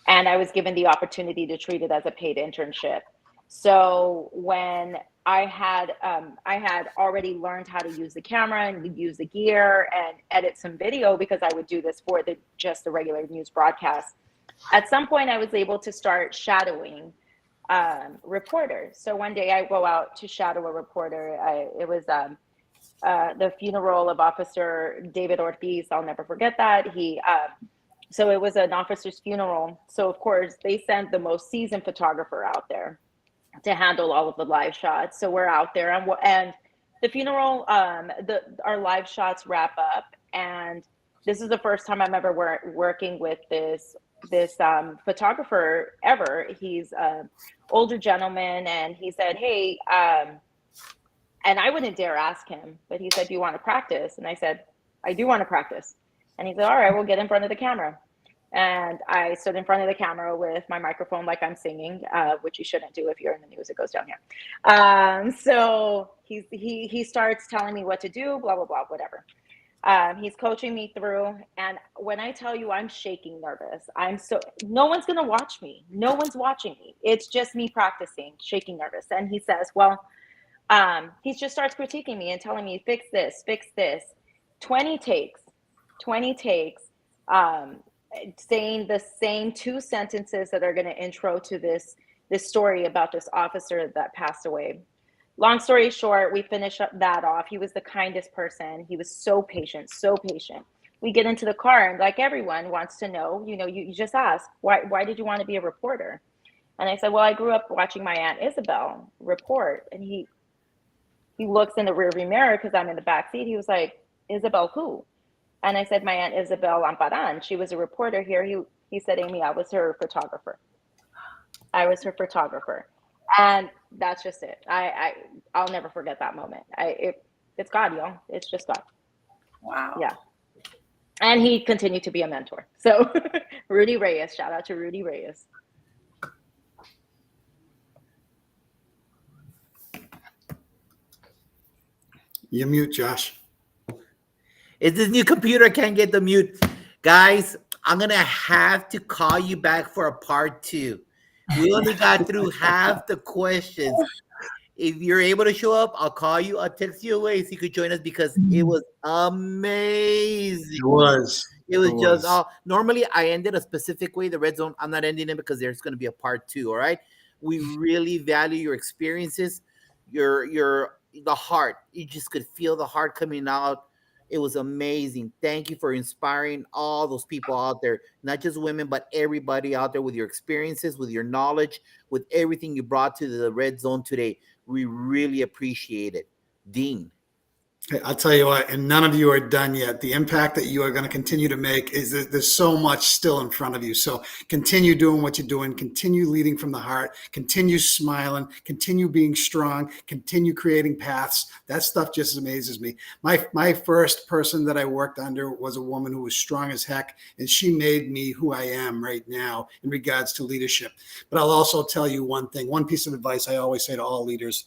and I was given the opportunity to treat it as a paid internship. So when I had already learned how to use the camera and use the gear and edit some video, because I would do this for just the regular news broadcast. At some point, I was able to start shadowing reporters. So one day I go out to shadow a reporter. It was the funeral of Officer David Ortiz. I'll never forget that. So it was an officer's funeral. So of course they sent the most seasoned photographer out there to handle all of the live shots. So we're out there, and the funeral, our live shots wrap up, and this is the first time I'm ever working with this photographer ever. He's an older gentleman, and he said, hey, and I wouldn't dare ask him, but he said, do you want to practice? And I said, I do want to practice. And he said, all right, we'll get in front of the camera. And I stood in front of the camera with my microphone like I'm singing, which you shouldn't do if you're in the news. It goes down here. So he starts telling me what to do, blah, blah, blah, whatever. He's coaching me through. And when I tell you I'm shaking nervous, no one's going to watch me. No one's watching me. It's just me practicing, shaking nervous. And he says, well, he just starts critiquing me and telling me, fix this, 20 takes, saying the same 2 sentences that are going to intro to this story about this officer that passed away. Long story short, we finish up that off. He was the kindest person. He was so patient. We get into the car, and like everyone wants to know, you just ask, why did you want to be a reporter? And I said, well, I grew up watching my Aunt Isabel report. And he looks in the rearview mirror because I'm in the back seat. He was like, Isabel who? And I said, my Aunt Isabel Amparan. She was a reporter here. He said, Amy, I was her photographer. And that's just it. I'll never forget that moment. It's God, y'all. It's just God. Wow. Yeah. And he continued to be a mentor. So Rudy Reyes, shout out to Rudy Reyes. You mute, Josh. It's this new computer, can't get the mute. Guys, I'm going to have to call you back for a part 2. We only got through half the questions. If you're able to show up, I'll call you. I'll text you away so you could join us because it was amazing. It was just all. Normally, I ended a specific way, the red zone. I'm not ending it because there's going to be a part 2, all right? We really value your experiences, the heart. You just could feel the heart coming out. It was amazing. Thank you for inspiring all those people out there, not just women, but everybody out there with your experiences, with your knowledge, with everything you brought to the red zone today. We really appreciate it. Dean. Hey, I'll tell you what, and none of you are done yet. The impact that you are going to continue to make is that there's so much still in front of you. So continue doing what you're doing, continue leading from the heart, continue smiling, continue being strong, continue creating paths. That stuff just amazes me. My first person that I worked under was a woman who was strong as heck, and she made me who I am right now in regards to leadership. But I'll also tell you one thing, one piece of advice I always say to all leaders: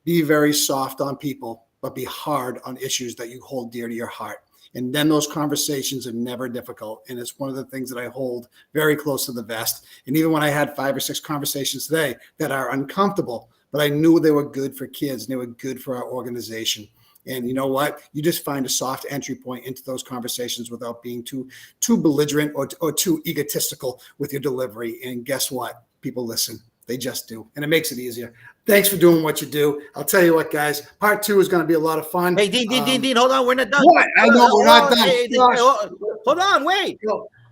be very soft on people, but be hard on issues that you hold dear to your heart. And then those conversations are never difficult. And it's one of the things that I hold very close to the vest. And even when I had 5 or 6 conversations today that are uncomfortable, but I knew they were good for kids and they were good for our organization. And you know what? You just find a soft entry point into those conversations without being too belligerent or too egotistical with your delivery. And guess what? People listen. They just do. And it makes it easier. Thanks for doing what you do. I'll tell you what, guys. Part 2 is going to be a lot of fun. Hey, Dean, hold on. We're not done. What? I know we're not done. Hold on, wait.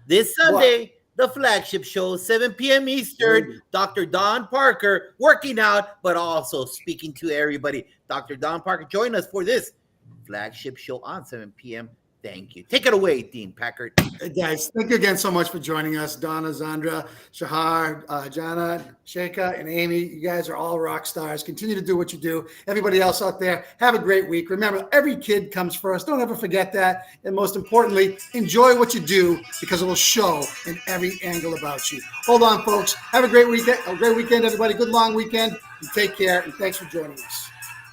This Sunday, the flagship show, 7 p.m. Eastern, Dr. Don Parker working out, but also speaking to everybody. Dr. Don Parker, join us for this flagship show on 7 p.m. Thank you. Take it away, Dean Packard. Hey guys, thank you again so much for joining us. Donna, Zandra, Shahar, Jana, Sheikha, and Amy. You guys are all rock stars. Continue to do what you do. Everybody else out there, have a great week. Remember, every kid comes first. Don't ever forget that. And most importantly, enjoy what you do because it will show in every angle about you. Hold on, folks. Have a great weekend. A great weekend, everybody. Good long weekend. And take care. And thanks for joining us.